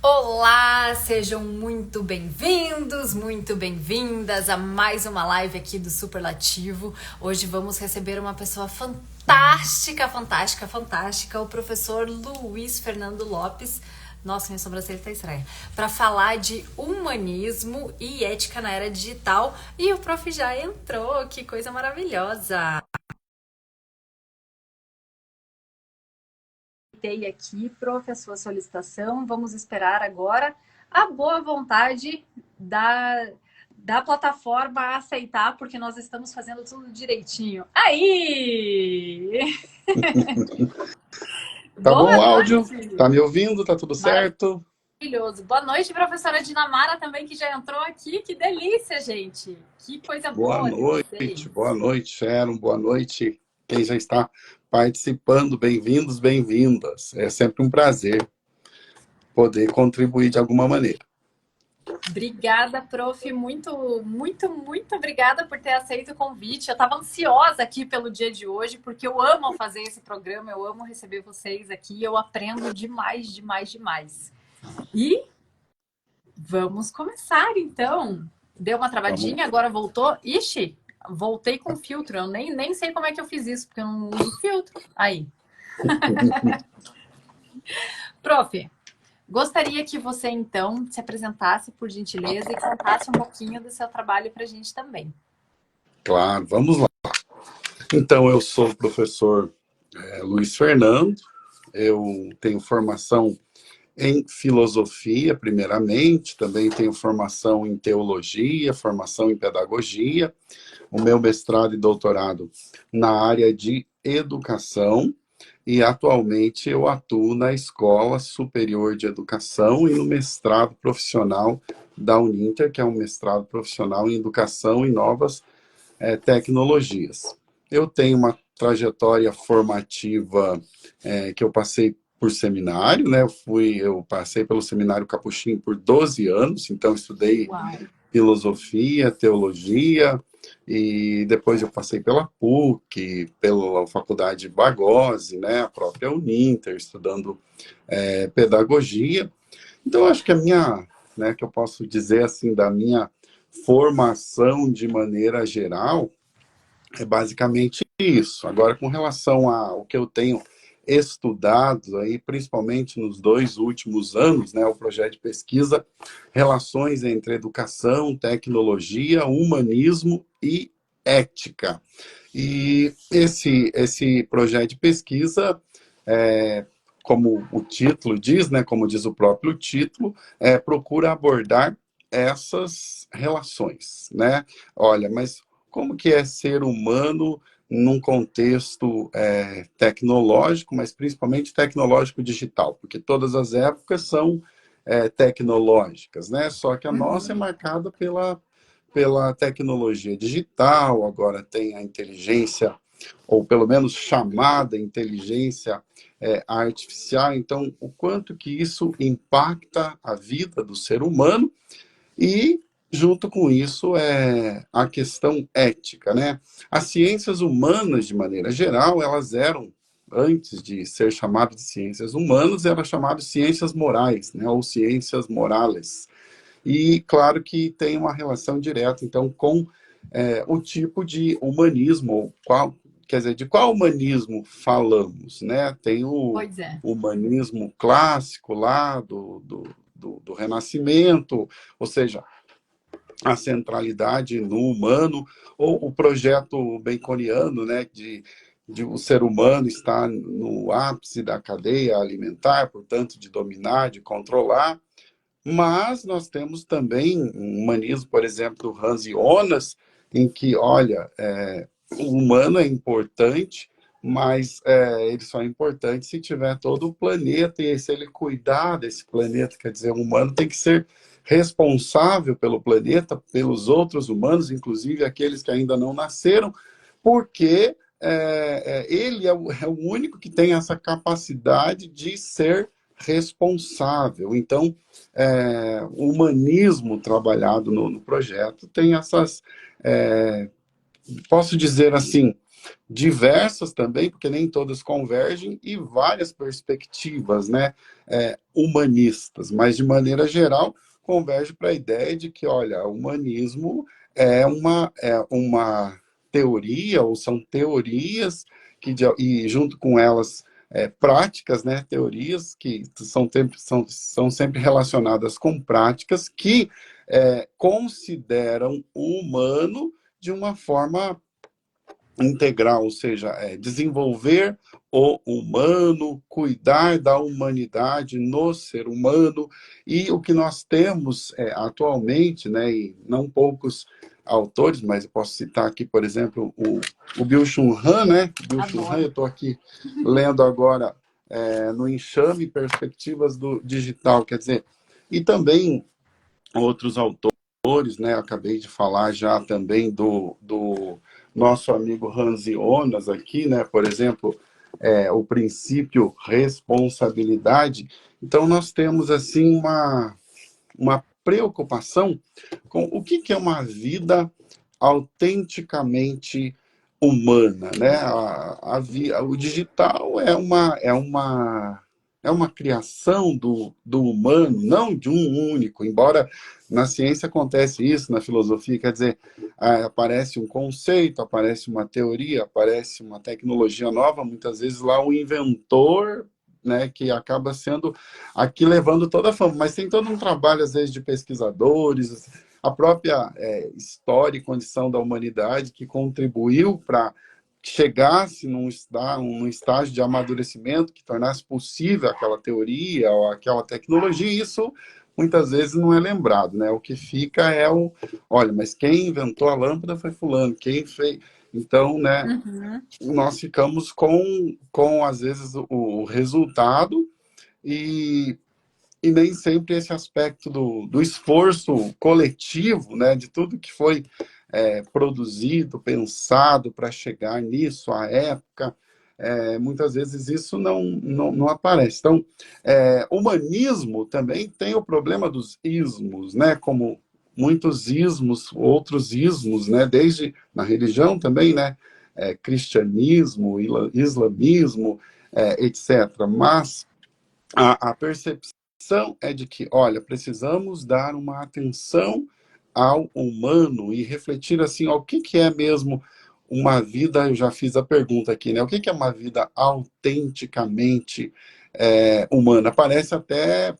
Olá, sejam muito bem-vindos, muito bem-vindas a mais uma live aqui do Superlativo. Hoje vamos receber uma pessoa fantástica, fantástica, fantástica, o professor Luiz Fernando Lopes. Nossa, minha sobrancelha tá estranha. Para falar de humanismo e ética na era digital. E o prof já entrou, que coisa maravilhosa! Aqui, prof, a sua solicitação. Vamos esperar agora a boa vontade da plataforma a aceitar, porque nós estamos fazendo tudo direitinho. Aí! Tá bom Boa o áudio? noite! Tá me ouvindo? Tá tudo certo? Maravilhoso. Boa noite, professora Dinamara também, que já entrou aqui. Que delícia, gente! Que coisa boa ter Boa vocês. noite, Sharon, boa noite. Quem já está participando, bem-vindos, bem-vindas. É sempre um prazer poder contribuir de alguma maneira. Obrigada, prof. Muito obrigada por ter aceito o convite. Eu estava ansiosa aqui pelo dia de hoje, porque eu amo fazer esse programa, eu amo receber vocês aqui, eu aprendo demais, demais, demais. E vamos começar, então. Deu uma travadinha, agora voltou. Ixi, voltei com filtro. Eu nem sei como é que eu fiz isso, porque eu não uso filtro. Aí. Prof, gostaria que você, então, se apresentasse, por gentileza, e contasse um pouquinho do seu trabalho para a gente também. Claro, vamos lá. Então, eu sou o professor Luiz Fernando, eu tenho formação em filosofia, primeiramente, também tenho formação em teologia, formação em pedagogia, o meu mestrado e doutorado na área de educação, e atualmente eu atuo na Escola Superior de Educação e no mestrado profissional da Uninter, que é um mestrado profissional em educação e novas tecnologias. Eu tenho uma trajetória formativa que eu passei por seminário, né? Eu passei pelo Seminário Capuchinho por 12 anos, então estudei filosofia, teologia, e depois eu passei pela PUC, pela Faculdade Bagose, né? A própria Uninter, estudando pedagogia. Então, acho que que eu posso dizer assim, da minha formação de maneira geral, é basicamente isso. Agora, com relação ao que eu tenho estudado, aí, principalmente nos 2 últimos anos, né, o projeto de pesquisa Relações entre Educação, Tecnologia, Humanismo e Ética. E esse projeto de pesquisa, como o título diz, né, como diz o próprio título, procura abordar essas relações, né? Olha, mas como que é ser humano num contexto tecnológico, mas principalmente tecnológico digital? Porque todas as épocas são tecnológicas, né? Só que a nossa é marcada pela tecnologia digital, agora tem a inteligência, ou pelo menos chamada inteligência artificial. Então, o quanto que isso impacta a vida do ser humano e, junto com isso, a questão ética, né? As ciências humanas, de maneira geral, elas eram, antes de ser chamadas de ciências humanas, eram chamadas de ciências morais, né? Ou ciências morales. E, claro que tem uma relação direta, então, com o tipo de humanismo, quer dizer, de qual humanismo falamos, né? Tem o Pois é. humanismo clássico lá do Renascimento, ou seja, a centralidade no humano, ou o projeto baconiano, né, de o ser humano estar no ápice da cadeia alimentar, portanto, de dominar, de controlar. Mas nós temos também um humanismo, por exemplo, do Hans Jonas, em que, olha, o humano é importante, mas ele só é importante se tiver todo o planeta, e se ele cuidar desse planeta, quer dizer, o humano tem que ser responsável pelo planeta, pelos outros humanos, inclusive aqueles que ainda não nasceram, porque ele é o único que tem essa capacidade de ser responsável. Então, o humanismo trabalhado no projeto tem essas, posso dizer assim, diversas também, porque nem todas convergem, e várias perspectivas, né, humanistas, mas de maneira geral converge para a ideia de que, olha, o humanismo é uma teoria, ou são teorias, e junto com elas práticas, né, teorias que são sempre relacionadas com práticas que consideram o humano de uma forma integral, ou seja, desenvolver o humano, cuidar da humanidade no ser humano, e o que nós temos atualmente, né, e não poucos autores, mas eu posso citar aqui, por exemplo, o Byung-Chul Han, né? Byung-Chul Han, eu estou aqui lendo agora no Enxame Perspectivas do Digital, quer dizer, e também outros autores, né? Acabei de falar já também do nosso amigo Hans Jonas aqui, né? Por exemplo, o princípio responsabilidade. Então, nós temos, assim, uma preocupação com o que é uma vida autenticamente humana, né? O digital é uma criação do humano, não de um único, embora na ciência acontece isso, na filosofia, quer dizer, aparece um conceito, aparece uma teoria, aparece uma tecnologia nova, muitas vezes lá o inventor, né, que acaba sendo aqui levando toda a fama, mas tem todo um trabalho, às vezes, de pesquisadores, a própria história e condição da humanidade que contribuiu para chegasse num estágio de amadurecimento que tornasse possível aquela teoria ou aquela tecnologia, e isso muitas vezes não é lembrado, né? O que fica olha, mas quem inventou a lâmpada foi fulano, quem fez... Então, né, nós ficamos com às vezes, o resultado e nem sempre esse aspecto do esforço coletivo, né, de tudo que foi produzido, pensado para chegar nisso, à época, muitas vezes isso não aparece. Então, humanismo também tem o problema dos ismos, né, como muitos ismos, outros ismos, né, desde na religião também, né, cristianismo, islamismo, etc. Mas a percepção é de que, olha, precisamos dar uma atenção ao humano e refletir assim, ó, o que é mesmo uma vida, eu já fiz a pergunta aqui, né? O que é uma vida autenticamente humana? Parece até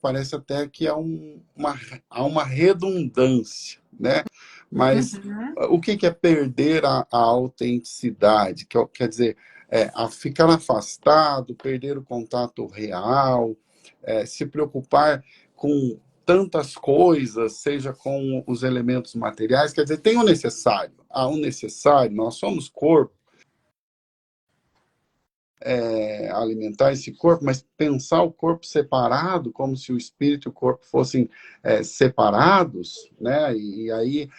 que há uma redundância, né? Mas o que é perder a autenticidade? Quer dizer, a ficar afastado, perder o contato real, se preocupar com tantas coisas, seja com os elementos materiais, quer dizer, tem o necessário. Há o necessário, nós somos corpo, alimentar esse corpo, mas pensar o corpo separado, como se o espírito e o corpo fossem separados, né? E aí,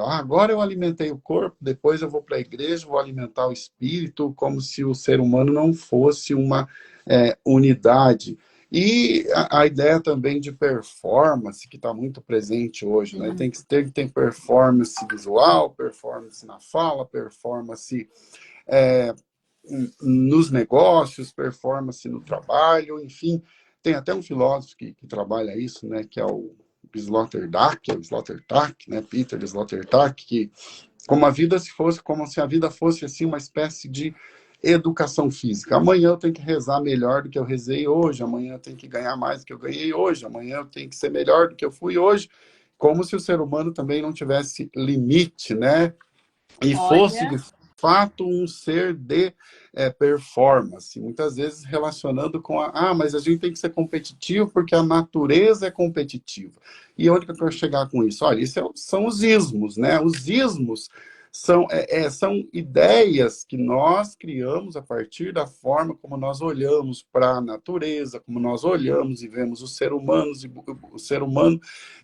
agora eu alimentei o corpo, depois eu vou para a igreja, vou alimentar o espírito, como se o ser humano não fosse uma unidade. E a ideia também de performance, que está muito presente hoje, né? Tem que ter performance visual, performance na fala, performance nos negócios, performance no trabalho, enfim. Tem até um filósofo que trabalha isso, né, que é o Sloterdijk, né, Peter Sloterdijk, que como se a vida fosse assim uma espécie de educação física. Amanhã eu tenho que rezar melhor do que eu rezei hoje, amanhã eu tenho que ganhar mais do que eu ganhei hoje, amanhã eu tenho que ser melhor do que eu fui hoje, como se o ser humano também não tivesse limite, né? E fosse, de fato, um ser de performance, muitas vezes relacionando com mas a gente tem que ser competitivo porque a natureza é competitiva. E onde que eu quero chegar com isso? Olha, isso são os ismos, né? Os ismos são ideias que nós criamos a partir da forma como nós olhamos para a natureza, como nós olhamos e vemos o ser humano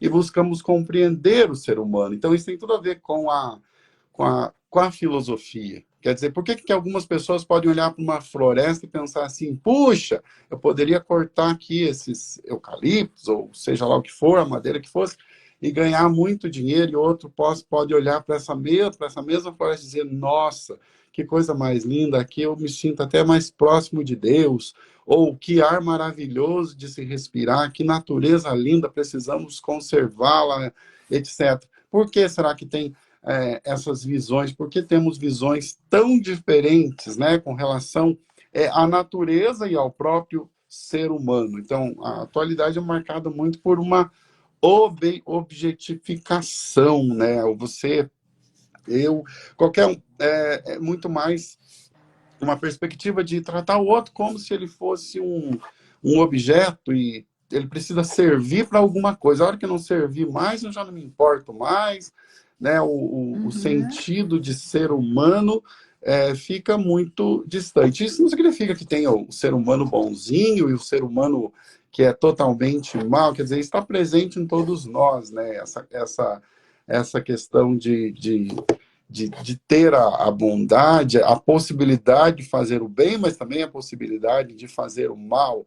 e buscamos compreender o ser humano. Então, isso tem tudo a ver com a filosofia. Quer dizer, por que algumas pessoas podem olhar para uma floresta e pensar assim, puxa, eu poderia cortar aqui esses eucaliptos, ou seja lá o que for, a madeira que fosse, e ganhar muito dinheiro, e outro pode olhar para essa mesma floresta e dizer, nossa, que coisa mais linda, aqui eu me sinto até mais próximo de Deus, ou que ar maravilhoso de se respirar, que natureza linda, precisamos conservá-la, etc. Por que será que tem essas visões? Por que temos visões tão diferentes, né, com relação à natureza e ao próprio ser humano? Então, a atualidade é marcada muito por uma objetificação, né? Você, eu, qualquer um, é muito mais uma perspectiva de tratar o outro como se ele fosse um objeto e ele precisa servir para alguma coisa. A hora que não servir mais, eu já não me importo mais, né? O sentido de ser humano fica muito distante. Isso não significa que tenha o ser humano bonzinho e o ser humano que é totalmente mal, quer dizer, está presente em todos nós, né? Essa questão de ter a bondade, a possibilidade de fazer o bem, mas também a possibilidade de fazer o mal,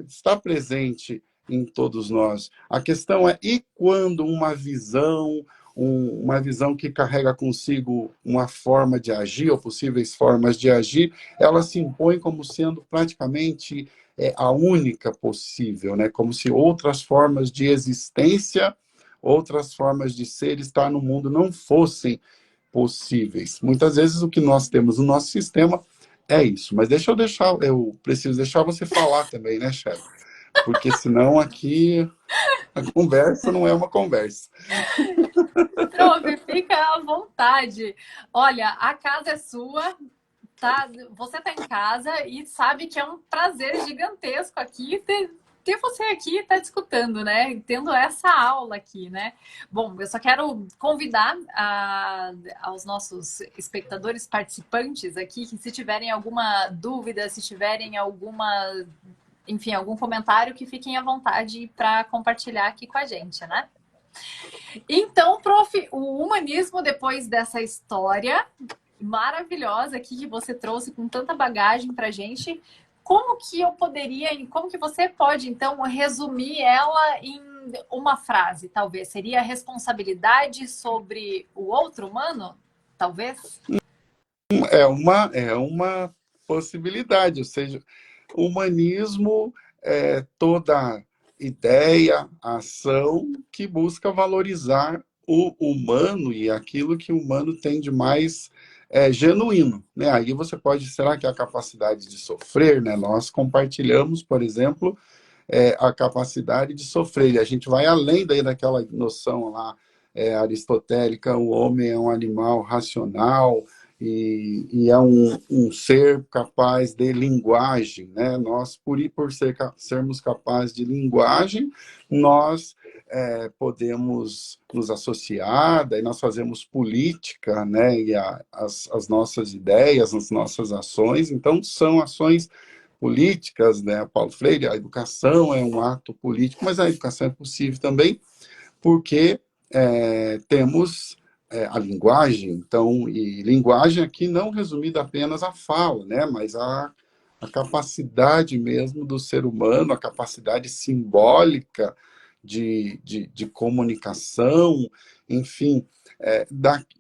está presente em todos nós. A questão é, e quando uma visão que carrega consigo uma forma de agir, ou possíveis formas de agir, ela se impõe como sendo praticamente a única possível, né? Como se outras formas de existência, outras formas de ser, estar no mundo não fossem possíveis. Muitas vezes o que nós temos no nosso sistema é isso. Mas eu preciso deixar você falar também, né, chefe? Porque senão aqui a conversa não é uma conversa. Prof, fica à vontade. Olha, a casa é sua, tá? Você está em casa e sabe que é um prazer gigantesco aqui ter você aqui tá escutando, né? Tendo essa aula aqui, né? Bom, eu só quero convidar aos nossos espectadores participantes aqui que se tiverem alguma dúvida, se tiverem enfim, algum comentário, que fiquem à vontade para compartilhar aqui com a gente, né? Então, prof, o humanismo, depois dessa história maravilhosa aqui que você trouxe com tanta bagagem para a gente, como que você pode, então, resumir ela em uma frase, talvez? Seria responsabilidade sobre o outro humano? Talvez? É uma possibilidade, ou seja, o humanismo é toda ideia, ação que busca valorizar o humano e aquilo que o humano tem de mais genuíno, né? Aí você pode, será que é a capacidade de sofrer, né? Nós compartilhamos, por exemplo, a capacidade de sofrer. E a gente vai além daí daquela noção lá aristotélica, o homem é um animal racional e é um ser capaz de linguagem, né? Nós, por sermos capazes de linguagem, nós podemos nos associar, daí nós fazemos política, né? E as nossas ideias, as nossas ações, então são ações políticas, né? Paulo Freire, a educação é um ato político, mas a educação é possível também porque temos a linguagem, então, e linguagem aqui não resumida apenas à fala, né? Mas a capacidade mesmo do ser humano, a capacidade simbólica de comunicação, enfim,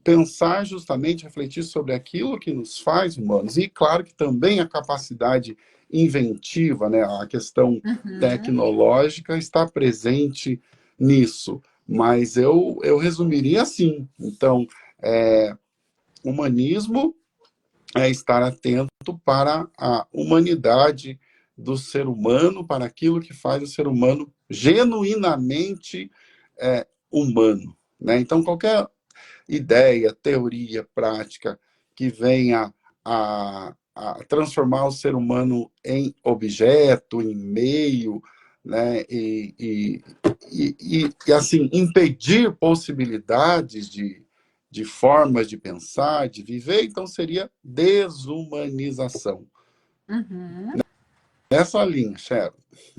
pensar justamente, refletir sobre aquilo que nos faz humanos. E, claro, que também a capacidade inventiva, né? A questão tecnológica está presente nisso. Mas eu resumiria assim. Então, humanismo é estar atento para a humanidade do ser humano, para aquilo que faz o ser humano genuinamente humano, né? Então, qualquer ideia, teoria, prática que venha a transformar o ser humano em objeto, em meio, né? E assim, impedir possibilidades de formas de pensar, de viver, então seria desumanização. Essa linha, Cheryl.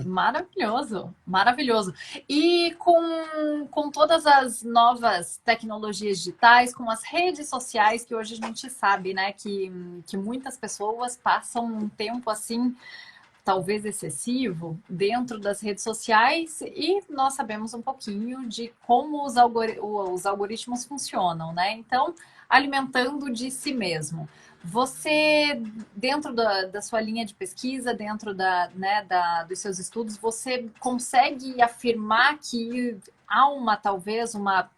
Maravilhoso, maravilhoso. E com todas as novas tecnologias digitais, com as redes sociais, que hoje a gente sabe, né, que muitas pessoas passam um tempo assim, talvez excessivo, dentro das redes sociais, e nós sabemos um pouquinho de como os algoritmos funcionam, né? Então, alimentando de si mesmo. Você, dentro da sua linha de pesquisa, dentro dos seus estudos, você consegue afirmar que há talvez uma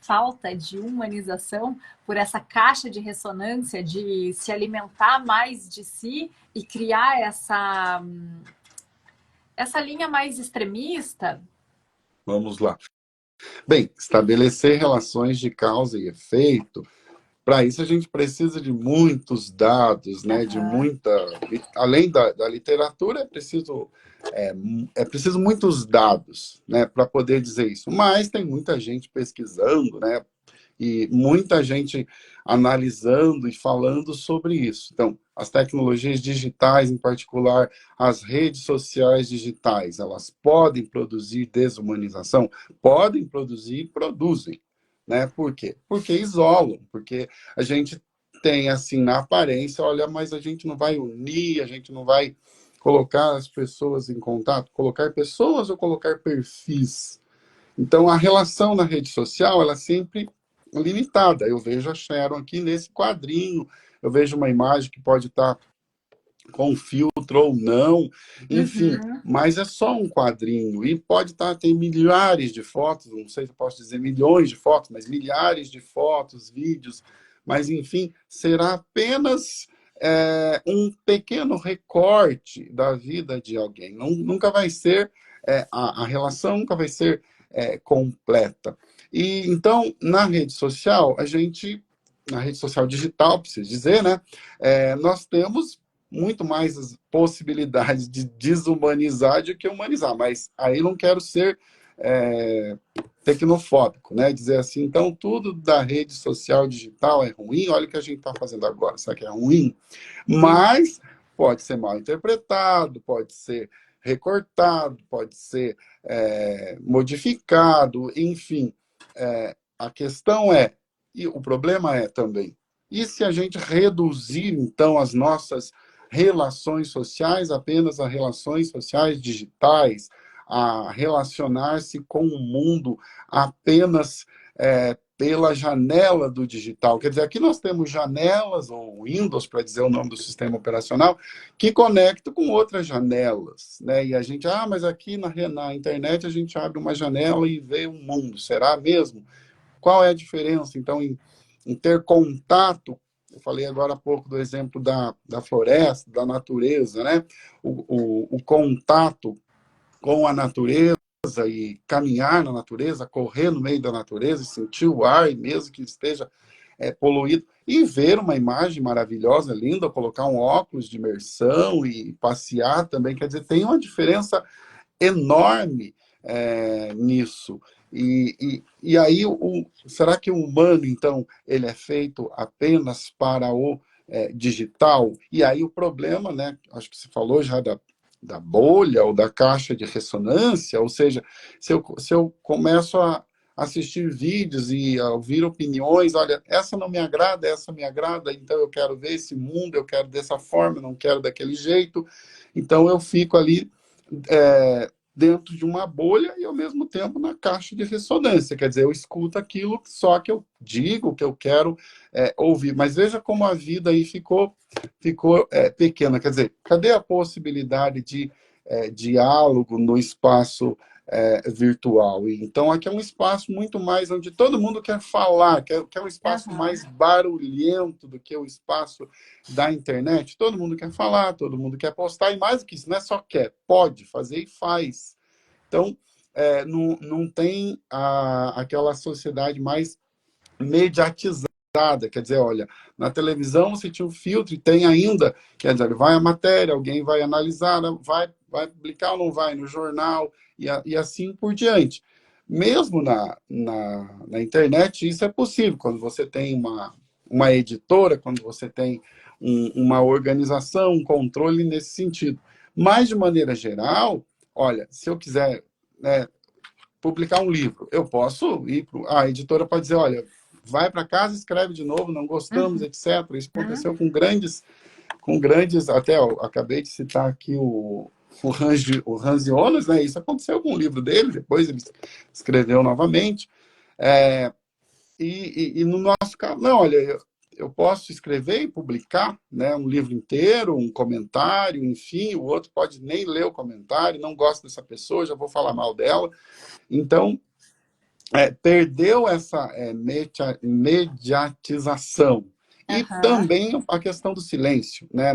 falta de humanização por essa caixa de ressonância de se alimentar mais de si e criar essa linha mais extremista? Vamos lá. Bem, estabelecer relações de causa e efeito. Para isso, a gente precisa de muitos dados, né? De muita. Além da literatura, é preciso muitos dados, né? Para poder dizer isso. Mas tem muita gente pesquisando, né? E muita gente analisando e falando sobre isso. Então, as tecnologias digitais, em particular, as redes sociais digitais, elas podem produzir desumanização? Podem produzir e produzem. Né? Por quê? Porque isolam, porque a gente tem, assim, na aparência, olha, mas a gente não vai unir, a gente não vai colocar as pessoas em contato, colocar pessoas ou colocar perfis. Então, a relação na rede social, ela é sempre limitada. Eu vejo a Sharon aqui nesse quadrinho, eu vejo uma imagem que pode estar com filtro ou não, enfim, mas é só um quadrinho, e pode estar, tem milhares de fotos, não sei se eu posso dizer milhões de fotos, mas milhares de fotos, vídeos, mas enfim, será apenas um pequeno recorte da vida de alguém, nunca vai ser, a relação nunca vai ser completa. E então, na rede social, na rede social digital, preciso dizer, né, nós temos muito mais as possibilidades de desumanizar do que humanizar, mas aí não quero ser tecnofóbico, né? Dizer assim, então tudo da rede social digital é ruim, olha o que a gente está fazendo agora, será que é ruim? Mas pode ser mal interpretado, pode ser recortado, pode ser modificado, enfim. A questão e o problema também, e se a gente reduzir, então, as nossas relações sociais apenas a relações sociais digitais, a relacionar-se com o mundo apenas pela janela do digital. Quer dizer, aqui nós temos janelas, ou Windows, para dizer o nome do sistema operacional, que conectam com outras janelas. Né? E a gente, mas aqui na internet a gente abre uma janela e vê o mundo. Será mesmo? Qual é a diferença, então, em ter contato? Eu falei agora há pouco do exemplo da floresta, da natureza, né? O contato com a natureza e caminhar na natureza, correr no meio da natureza, sentir o ar, mesmo que esteja poluído, e ver uma imagem maravilhosa, linda, colocar um óculos de imersão e passear também, quer dizer, tem uma diferença enorme nisso. E aí, será que o humano, então, ele é feito apenas para o digital? E aí o problema, né, acho que você falou já da bolha ou da caixa de ressonância, ou seja, se eu começo a assistir vídeos e a ouvir opiniões, olha, essa não me agrada, essa me agrada, então eu quero ver esse mundo, eu quero dessa forma, não quero daquele jeito, então eu fico ali dentro de uma bolha e, ao mesmo tempo, na caixa de ressonância. Quer dizer, eu escuto aquilo só que eu digo, que eu quero ouvir. Mas veja como a vida aí ficou pequena. Quer dizer, cadê a possibilidade de diálogo no espaço virtual? Então, aqui é um espaço muito mais onde todo mundo quer falar, que é um espaço mais barulhento do que o espaço da internet. Todo mundo quer falar, todo mundo quer postar, e mais do que isso, não é só quer, pode fazer e faz. Então, não tem aquela sociedade mais mediatizada. Quer dizer, olha, na televisão você tinha um filtro e tem ainda, quer dizer, vai a matéria, alguém vai analisar, vai publicar ou não vai no jornal, e assim por diante. Mesmo na internet, isso é possível, quando você tem uma editora, quando você tem uma organização, um controle nesse sentido. Mas, de maneira geral, olha, se eu quiser publicar um livro, eu posso ir para a editora para dizer, olha, vai para casa, escreve de novo, não gostamos, etc. Isso aconteceu com grandes, até eu acabei de citar aqui o Hans Jonas, né? Isso aconteceu com o livro dele, depois ele escreveu novamente. E no nosso caso, não, olha, eu posso escrever e publicar, né, um livro inteiro, um comentário, enfim, o outro pode nem ler o comentário, não gosta dessa pessoa, já vou falar mal dela. Então, perdeu essa mediatização. E Aham. também a questão do silêncio, né?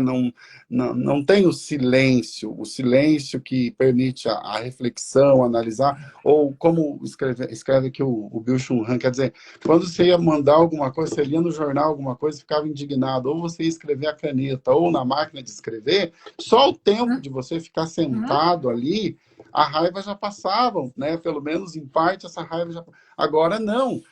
Não tem o silêncio que permite a reflexão, analisar, ou como escreve aqui o Byung-Chul Han, quer dizer, quando você ia mandar alguma coisa, você lia no jornal alguma coisa, ficava indignado, ou você ia escrever a caneta, ou na máquina de escrever, só o tempo de você ficar Uhum. sentado ali, a raiva já passava, né? Pelo menos em parte essa raiva já. Agora não.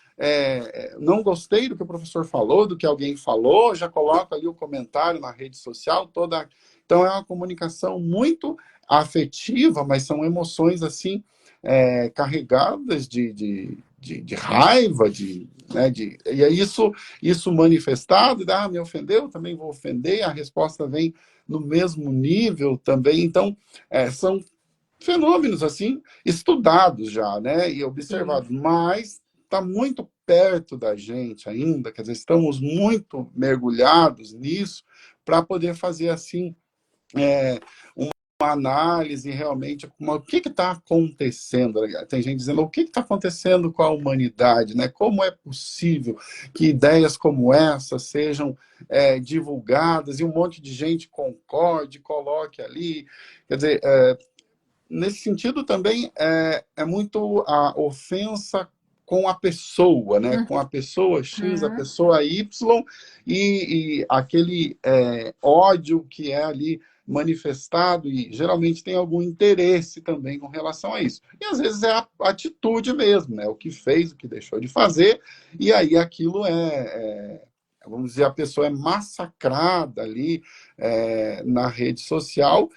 Não gostei do que o professor falou, do que alguém falou, já coloca ali o comentário na rede social toda. Então é uma comunicação muito afetiva, mas são emoções assim carregadas de raiva, e é isso manifestado, me ofendeu, também vou ofender, a resposta vem no mesmo nível também. Então, são fenômenos assim estudados já, né, e Sim. observados, mas está muito perto da gente ainda, quer dizer, estamos muito mergulhados nisso para poder fazer assim uma análise realmente, o que está acontecendo. Tem gente dizendo o que está acontecendo com a humanidade, né? Como é possível que ideias como essa sejam divulgadas e um monte de gente concorde, coloque ali, quer dizer, nesse sentido também é muito a ofensa com a pessoa, né? Com a pessoa X, a Uhum. pessoa Y, e aquele ódio que é ali manifestado, e geralmente tem algum interesse também com relação a isso. E às vezes é a atitude mesmo, né? O que fez, o que deixou de fazer, e aí aquilo vamos dizer, a pessoa é massacrada ali na rede social,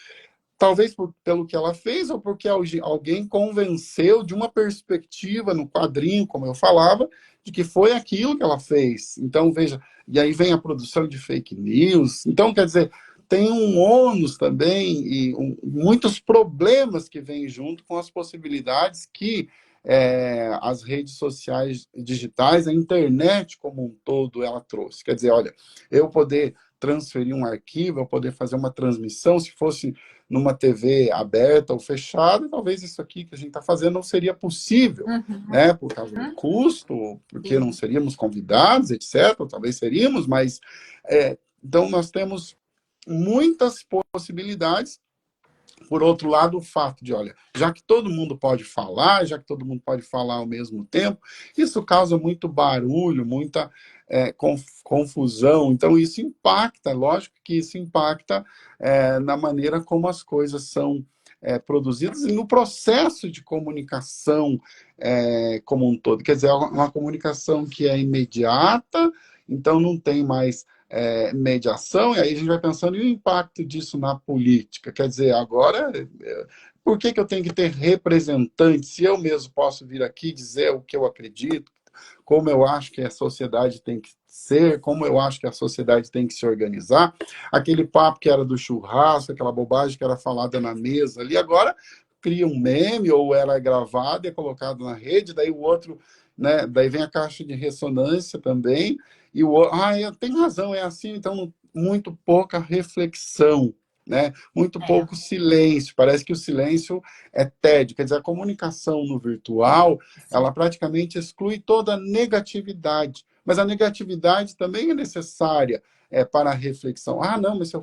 talvez pelo que ela fez, ou porque alguém convenceu de uma perspectiva no quadrinho, como eu falava, de que foi aquilo que ela fez. Então, veja, e aí vem a produção de fake news. Então, quer dizer, tem um ônus também e muitos problemas que vêm junto com as possibilidades que as redes sociais digitais, a internet como um todo, ela trouxe. Quer dizer, olha, eu poder transferir um arquivo, eu poder fazer uma transmissão, se fosse numa TV aberta ou fechada, talvez isso aqui que a gente está fazendo não seria possível, Uhum. né? Por causa do custo, porque não Sim. seríamos convidados, etc. Talvez seríamos, mas então nós temos muitas possibilidades. Por outro lado, o fato de, olha, já que todo mundo pode falar, já que todo mundo pode falar ao mesmo tempo, isso causa muito barulho, muita confusão. Então, isso impacta, lógico que isso impacta na maneira como as coisas são produzidas e no processo de comunicação como um todo. Quer dizer, é uma comunicação que é imediata, então não tem mais mediação, e aí a gente vai pensando, e o impacto disso na política? Quer dizer, agora, por que eu tenho que ter representantes, se eu mesmo posso vir aqui dizer o que eu acredito, como eu acho que a sociedade tem que ser, como eu acho que a sociedade tem que se organizar? Aquele papo que era do churrasco, aquela bobagem que era falada na mesa ali, agora cria um meme, ou ela é gravada e é colocada na rede, daí o outro, né, daí vem a caixa de ressonância também, e o outro, tem razão, é assim, então muito pouca reflexão, né? Muito É. pouco silêncio, parece que o silêncio é tédio, quer dizer, a comunicação no virtual, ela Sim. praticamente exclui toda a negatividade, mas a negatividade também é necessária para a reflexão. Não, mas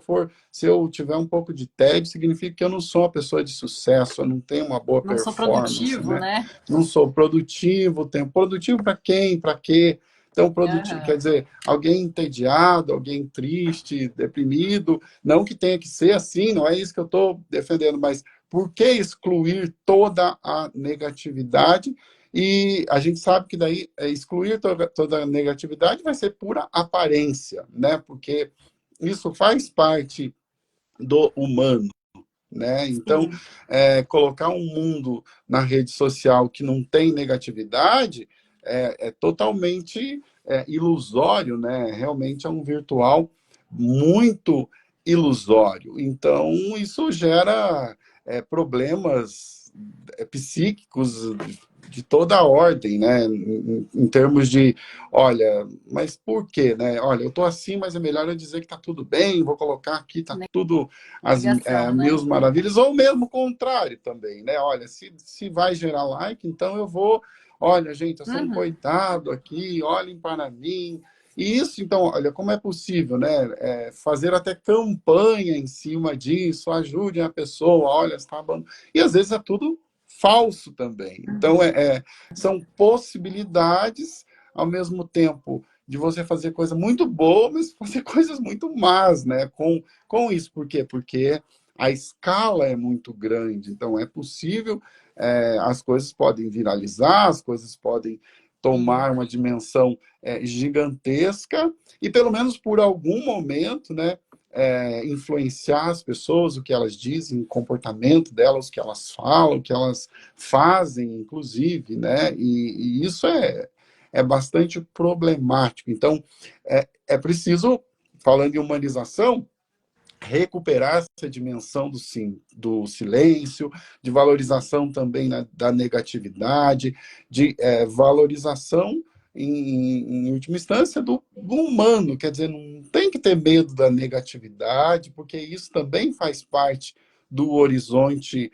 se eu tiver um pouco de tédio, significa que eu não sou uma pessoa de sucesso, eu não tenho uma boa Não sou performance, produtivo, né? né? Não sou produtivo, tempo produtivo para quem, para quê? Então, produtivo, quer Aham. dizer, alguém entediado, alguém triste, deprimido, não que tenha que ser assim, não é isso que eu estou defendendo, mas por que excluir toda a negatividade? E a gente sabe que daí excluir toda a negatividade vai ser pura aparência, né? Porque isso faz parte do humano, né? Então, Sim. colocar um mundo na rede social que não tem negatividade é totalmente ilusório, né? Realmente é um virtual muito ilusório. Então, isso gera problemas psíquicos de toda a ordem, né? Em termos de, olha, mas por quê, né? Olha, eu tô assim, mas é melhor eu dizer que tá tudo bem, vou colocar aqui, tá tudo as Negação, né? mil maravilhas, ou mesmo o contrário também, né? Olha, se vai gerar like, então eu vou, olha, gente, eu sou um Uhum. coitado aqui, olhem para mim. E isso, então, olha, como é possível, né? Fazer até campanha em cima disso, ajudem a pessoa, olha, está bom. E às vezes é tudo falso também. Então, Uhum. são possibilidades, ao mesmo tempo, de você fazer coisa muito boa, mas fazer coisas muito más, né? Com isso. Por quê? Porque a escala é muito grande. Então, é possível, as coisas podem viralizar, as coisas podem Sim. tomar uma dimensão gigantesca e, pelo menos por algum momento, né? Influenciar as pessoas, o que elas dizem, o comportamento delas, o que elas falam, o que elas fazem, inclusive, né? E isso é bastante problemático. Então, é preciso, falando em humanização, recuperar essa dimensão do silêncio, de valorização também da negatividade, de valorização, em última instância, do humano. Quer dizer, não tem que ter medo da negatividade, porque isso também faz parte do horizonte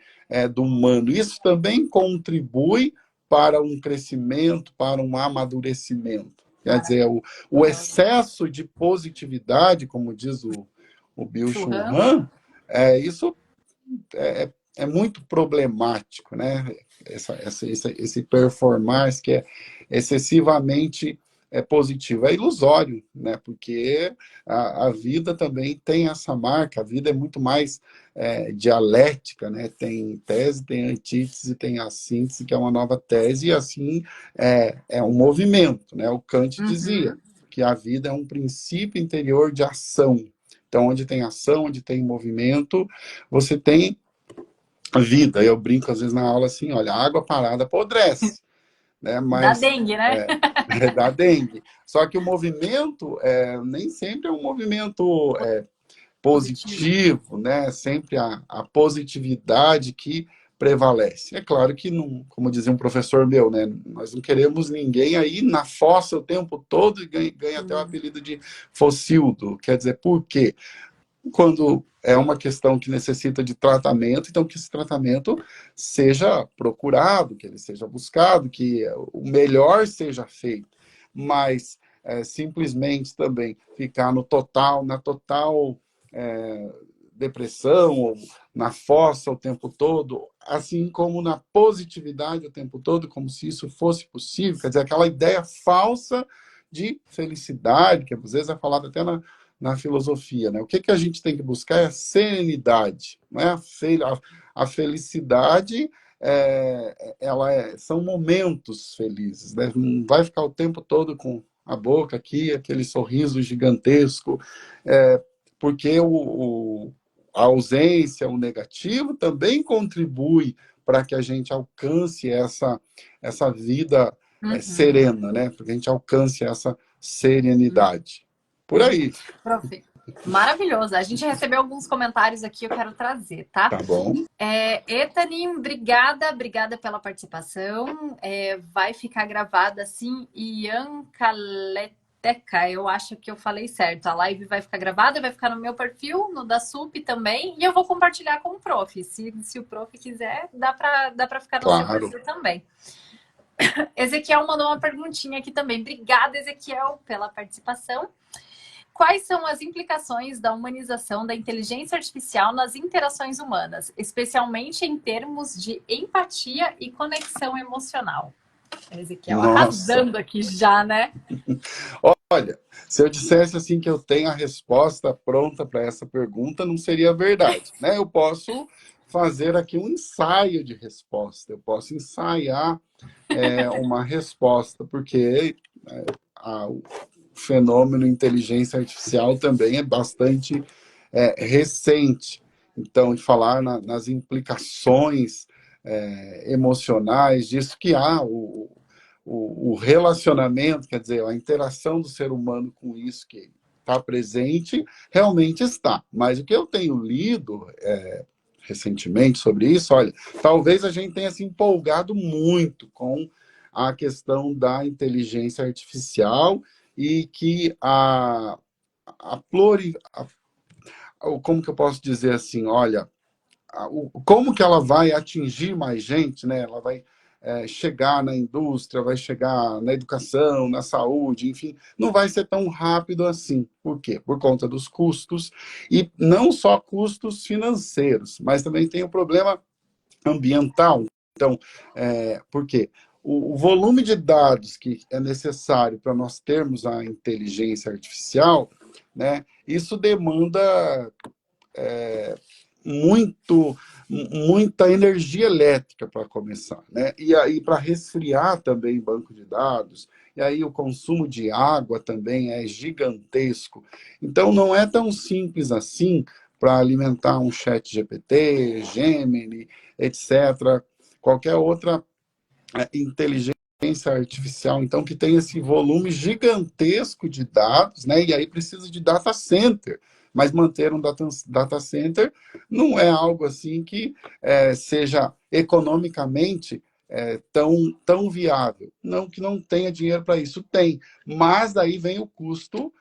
do humano. Isso também contribui para um crescimento, para um amadurecimento. Quer dizer, o Maravilhoso. excesso de positividade, como diz o Bill Churran. Churran, isso é muito problemático, né? Esse performance que é excessivamente positivo. É ilusório, né? Porque a vida também tem essa marca, a vida é muito mais dialética, né? Tem tese, tem antítese, tem a síntese, que é uma nova tese, e assim é um movimento, né? O Kant dizia Uhum. que a vida é um princípio interior de ação. Então, onde tem ação, onde tem movimento, você tem vida. Eu brinco às vezes na aula assim, olha, a água parada apodrece, né? Da Mas dengue, né? da dengue. Só que o movimento nem sempre é um movimento Positivo. positivo, né? Sempre a positividade que prevalece. É claro que, não, como dizia um professor meu, né? Nós não queremos ninguém aí na fossa o tempo todo e ganha até o Sim. apelido de focildo. Quer dizer, por quê? Quando é uma questão que necessita de tratamento, então que esse tratamento seja procurado, que ele seja buscado, que o melhor seja feito. Mas simplesmente também ficar na total depressão, ou na fossa o tempo todo, assim como na positividade o tempo todo, como se isso fosse possível, quer dizer, aquela ideia falsa de felicidade, que às vezes é falada até na filosofia, né? O que a gente tem que buscar é a serenidade, não é a felicidade. São momentos felizes, né? Não vai ficar o tempo todo com a boca aqui, aquele sorriso gigantesco, porque a ausência, o negativo, também contribui para que a gente alcance essa vida Uhum. serena, né? Para que a gente alcance essa serenidade. Por Uhum. aí, Profe. Maravilhoso. A gente recebeu alguns comentários aqui, eu quero trazer, tá? tá bom? Etanin, obrigada pela participação. Vai ficar gravada assim, Ian Caleteca, eu acho que eu falei certo. A live vai ficar gravada, vai ficar no meu perfil, no da SUP também, e eu vou compartilhar com o prof. Se o prof quiser, dá pra ficar no seu Claro. perfil também. Ezequiel mandou uma perguntinha aqui também. Obrigada, Ezequiel, pela participação. Quais são as implicações da humanização da inteligência artificial nas interações humanas, especialmente em termos de empatia e conexão emocional? Ezequiel Nossa. arrasando aqui já, né? Olha, se eu dissesse assim que eu tenho a resposta pronta para essa pergunta, não seria verdade, né? Eu posso fazer aqui um ensaio de resposta, eu posso ensaiar uma resposta, porque o fenômeno inteligência artificial também é bastante recente. Então, falar nas implicações emocionais disso que há, o relacionamento, quer dizer, a interação do ser humano com isso que está presente, realmente está. Mas o que eu tenho lido recentemente sobre isso, olha, talvez a gente tenha se empolgado muito com a questão da inteligência artificial e que como que eu posso dizer assim, olha, como que ela vai atingir mais gente, né? Ela vai chegar na indústria, vai chegar na educação, na saúde, enfim, não vai ser tão rápido assim. Por quê? Por conta dos custos, e não só custos financeiros, mas também tem o problema ambiental. Então, por quê? O volume de dados que é necessário para nós termos a inteligência artificial, né, isso demanda muita energia elétrica para começar, né? E aí para resfriar também banco de dados, e aí o consumo de água também é gigantesco. Então não é tão simples assim para alimentar um chat GPT, Gemini, etc. Qualquer outra inteligência artificial, então, que tem esse volume gigantesco de dados, né? E aí precisa de data center. Mas manter um data center não é algo assim que seja economicamente tão viável. Não que não tenha dinheiro para isso, tem. Mas daí vem o custo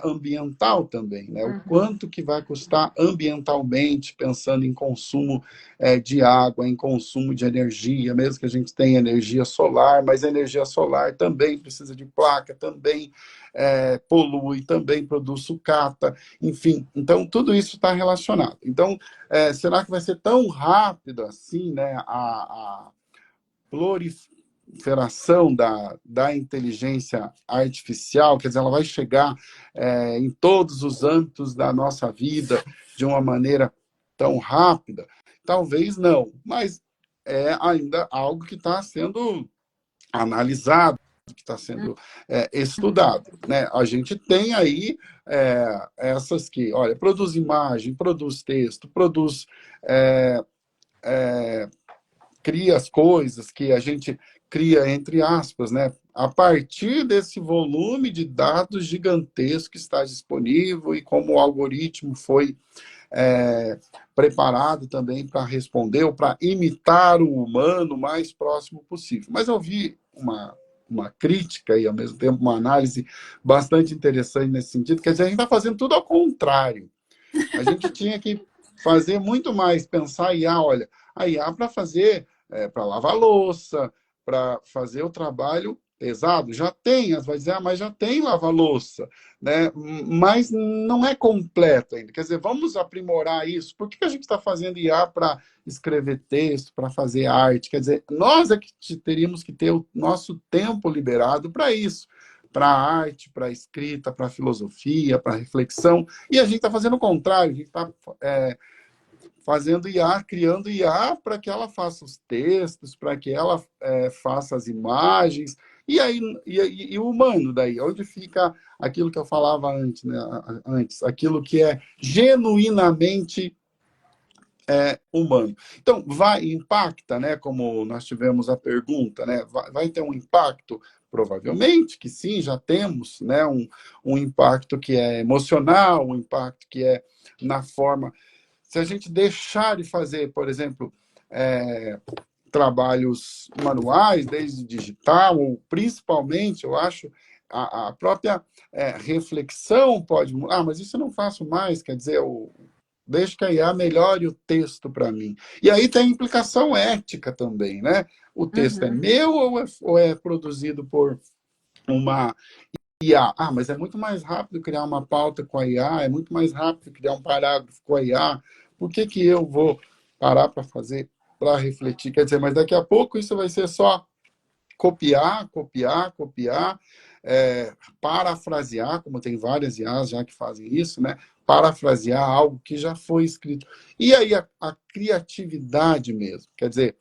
ambiental também, né? O quanto que vai custar ambientalmente, pensando em consumo de água, em consumo de energia, mesmo que a gente tenha energia solar, mas a energia solar também precisa de placa, também polui, também produz sucata, enfim. Então, tudo isso está relacionado. Então, será que vai ser tão rápido assim, né, a proliferação da inteligência artificial? Quer dizer, ela vai chegar em todos os âmbitos da nossa vida de uma maneira tão rápida? Talvez não, mas é ainda algo que está sendo analisado, que está sendo estudado, né? A gente tem aí essas que, olha, produz imagem, produz texto, produz cria as coisas que a gente cria entre aspas, né? A partir desse volume de dados gigantesco que está disponível e como o algoritmo foi preparado também para responder ou para imitar o humano o mais próximo possível. Mas eu vi uma crítica e, ao mesmo tempo, uma análise bastante interessante nesse sentido, quer dizer, a gente está fazendo tudo ao contrário. A gente tinha que fazer muito mais, pensar a IA, olha, a IA para fazer, para lavar louça, para fazer o trabalho pesado, já tem, vai dizer, mas já tem lava-louça, né? Mas não é completo ainda. Quer dizer, vamos aprimorar isso. Por que a gente está fazendo IA para escrever texto, para fazer arte? Quer dizer, nós é que teríamos que ter o nosso tempo liberado para isso, para a arte, para a escrita, para a filosofia, para a reflexão, e a gente está fazendo o contrário, a gente está fazendo IA, criando IA para que ela faça os textos, para que ela faça as imagens, e aí e o humano daí, onde fica aquilo que eu falava antes, né? Aquilo que é genuinamente humano. Então, impacta, né? Como nós tivemos a pergunta, né? Vai ter um impacto? Provavelmente que sim, já temos, né? Um impacto que é emocional, um impacto que é na forma. Se a gente deixar de fazer, por exemplo, trabalhos manuais, desde digital, ou principalmente, eu acho, a própria reflexão pode mudar. Mas isso eu não faço mais, quer dizer, deixa que a IA melhore o texto para mim. E aí tem implicação ética também, né? O texto é meu ou é produzido por uma IA? Ah, mas é muito mais rápido criar uma pauta com a IA, é muito mais rápido criar um parágrafo com a IA. Por que eu vou parar para fazer, para refletir? Quer dizer, mas daqui a pouco isso vai ser só copiar, parafrasear, como tem várias IAs já que fazem isso, né? Parafrasear algo que já foi escrito. E aí a criatividade mesmo, quer dizer,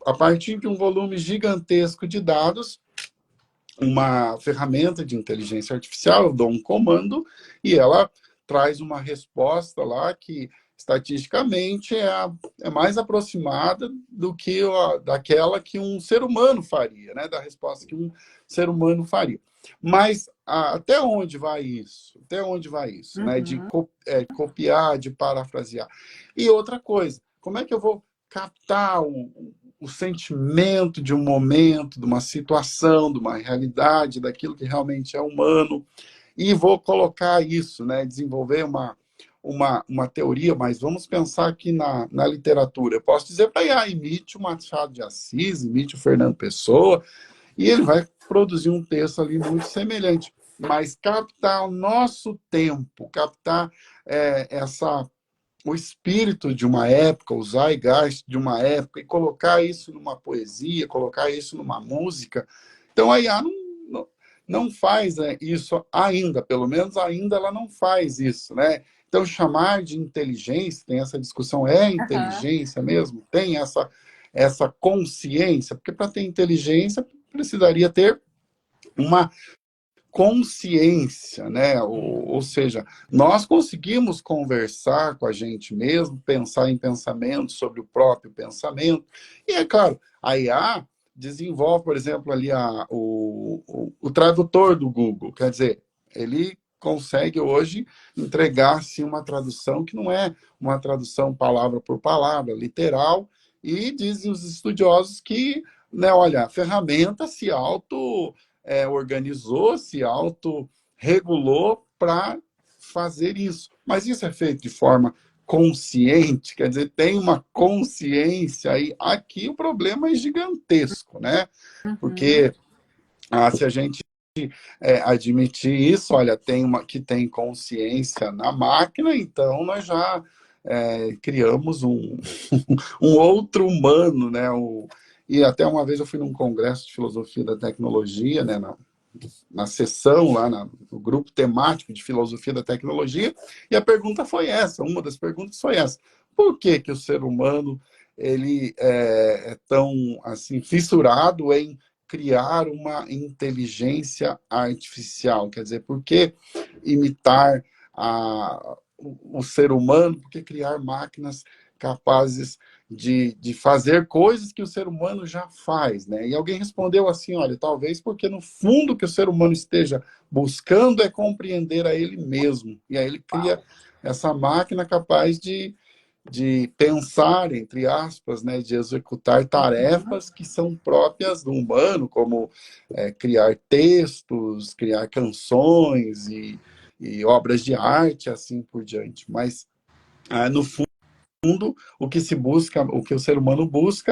a partir de um volume gigantesco de dados, uma ferramenta de inteligência artificial, eu dou um comando e ela traz uma resposta lá que estatisticamente é mais aproximada do que daquela que um ser humano faria, né? Da resposta que um ser humano faria. Mas até onde vai isso? Até onde vai isso? Né? De copiar, de parafrasear. E outra coisa, como é que eu vou captar o sentimento de um momento, de uma situação, de uma realidade, daquilo que realmente é humano, e vou colocar isso, né? Desenvolver uma teoria, mas vamos pensar aqui na literatura. Eu posso dizer para IA, imite o Machado de Assis, imite o Fernando Pessoa, e ele vai produzir um texto ali muito semelhante. Mas captar o nosso tempo, captar o espírito de uma época, o zeitgeist de uma época, e colocar isso numa poesia, colocar isso numa música. Então, a IA não faz isso ainda, pelo menos ainda ela não faz isso, né? Então, chamar de inteligência, tem essa discussão, é Aham. inteligência mesmo? Tem essa consciência? Porque para ter inteligência, precisaria ter uma consciência, né? Ou seja, nós conseguimos conversar com a gente mesmo, pensar em pensamentos sobre o próprio pensamento. E é claro, a IA desenvolve, por exemplo, ali o tradutor do Google. Quer dizer, ele consegue hoje entregar assim, uma tradução que não é uma tradução palavra por palavra, literal, e dizem os estudiosos que, né, olha, a ferramenta se organizou, se autorregulou para fazer isso. Mas isso é feito de forma consciente, quer dizer, tem uma consciência aí. Aqui o problema é gigantesco, né? Uhum. Porque se a gente admitir isso, olha, que tem consciência na máquina, então nós já criamos um outro humano, né? E até uma vez eu fui num congresso de filosofia da tecnologia, né? Na sessão, lá no grupo temático de filosofia da tecnologia, e a pergunta foi essa, uma das perguntas foi essa: por que que o ser humano ele é tão assim fissurado em criar uma inteligência artificial? Quer dizer, por que imitar o ser humano? Por que criar máquinas capazes de fazer coisas que o ser humano já faz, né? E alguém respondeu assim, olha, talvez porque no fundo o que o ser humano esteja buscando é compreender a ele mesmo. E aí ele cria Uau. essa máquina capaz de pensar, entre aspas, né, de executar Uhum. tarefas que são próprias do humano, como criar textos, criar canções e obras de arte, assim por diante. Mas, no fundo, o que se busca, o que o ser humano busca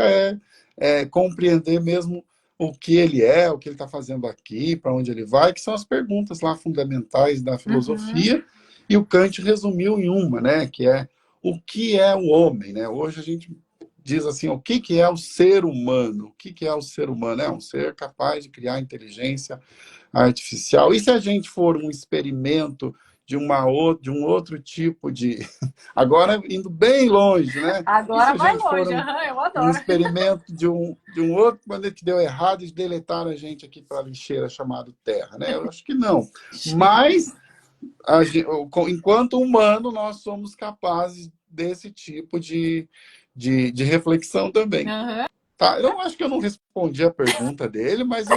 é compreender mesmo o que ele é, o que ele está fazendo aqui, para onde ele vai, que são as perguntas lá fundamentais da Uhum. filosofia, e o Kant resumiu em uma, né, que é o que é o homem, né? Hoje a gente diz assim, o que é o ser humano? O que é o ser humano? É um ser capaz de criar inteligência artificial. E se a gente for um experimento de um outro tipo de... Agora, indo bem longe, né? E se Agora a vai gente for longe, aham, eu um adoro. experimento de um outro planeta que deu errado e deletaram a gente aqui para a lixeira chamado Terra, né? Eu acho que não. Mas, enquanto humano, nós somos capazes desse tipo de reflexão também. Aham. Tá? Eu acho que eu não respondi a pergunta dele, mas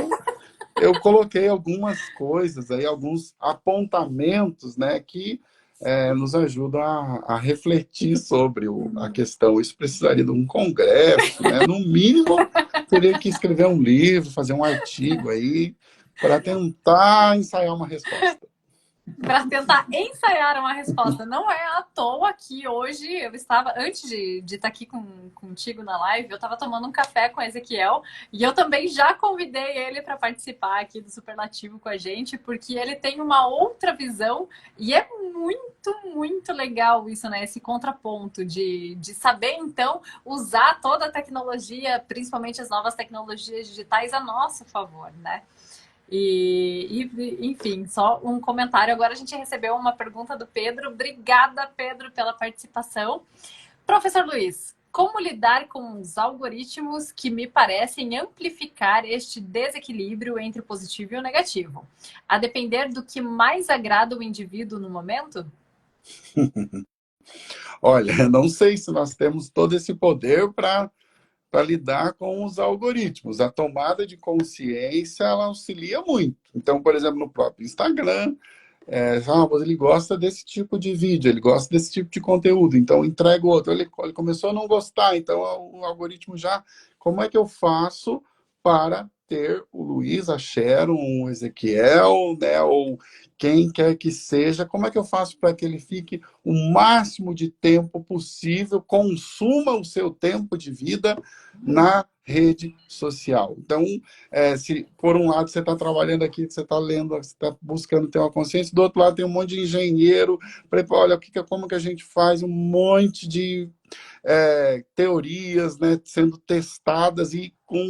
eu coloquei algumas coisas aí, alguns apontamentos, né, que nos ajudam a refletir sobre a questão. Isso precisaria de um congresso, né? No mínimo, teria que escrever um livro, fazer um artigo aí, para tentar ensaiar uma resposta. Para tentar ensaiar uma resposta. Não é à toa que hoje eu estava, antes de estar aqui contigo na live, eu estava tomando um café com o Ezequiel e eu também já convidei ele para participar aqui do Superlativo com a gente, porque ele tem uma outra visão e é muito, muito legal isso, né? Esse contraponto de saber, então, usar toda a tecnologia, principalmente as novas tecnologias digitais, a nosso favor, né? Enfim, só um comentário. Agora a gente recebeu uma pergunta do Pedro. Obrigada, Pedro, pela participação. Professor Luiz, como lidar com os algoritmos que me parecem amplificar este desequilíbrio entre o positivo e o negativo? A depender do que mais agrada o indivíduo no momento? Olha, não sei se nós temos todo esse poder para lidar com os algoritmos. A tomada de consciência, ela auxilia muito. Então, por exemplo, no próprio Instagram, Mas ele gosta desse tipo de vídeo, ele gosta desse tipo de conteúdo, então entrega o outro. Ele começou a não gostar, então o algoritmo já... Como é que eu faço para ter o Luiz, a Sharon, o Ezequiel, né, ou quem quer que seja, como é que eu faço para que ele fique o máximo de tempo possível, consuma o seu tempo de vida na rede social? Então, se por um lado você está trabalhando aqui, você está lendo, você está buscando ter uma consciência, do outro lado tem um monte de engenheiro, olha, como que a gente faz um monte de teorias, né, sendo testadas e com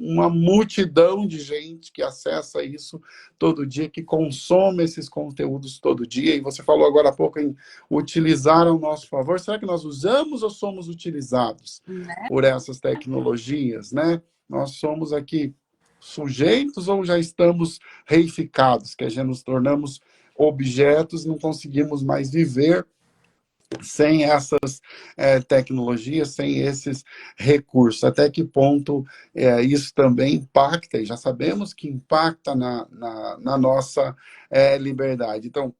uma multidão de gente que acessa isso todo dia, que consome esses conteúdos todo dia. E você falou agora há pouco em utilizar ao nosso favor. Será que nós usamos ou somos utilizados Né? por essas tecnologias, né? Nós somos aqui sujeitos ou já estamos reificados, que a gente nos tornamos objetos, não conseguimos mais viver sem essas tecnologias, sem esses recursos. Até que ponto isso também impacta, e já sabemos que impacta na nossa liberdade. Então,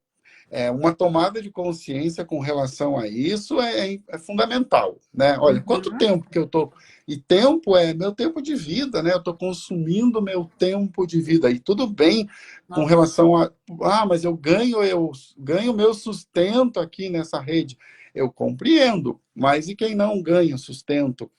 uma tomada de consciência com relação a isso é fundamental, né? Olha, quanto Uhum. tempo que eu tô... E tempo é meu tempo de vida, né? Eu estou consumindo meu tempo de vida. E tudo bem com Nossa. relação a... mas eu ganho meu sustento aqui nessa rede. Eu compreendo, mas e quem não ganha sustento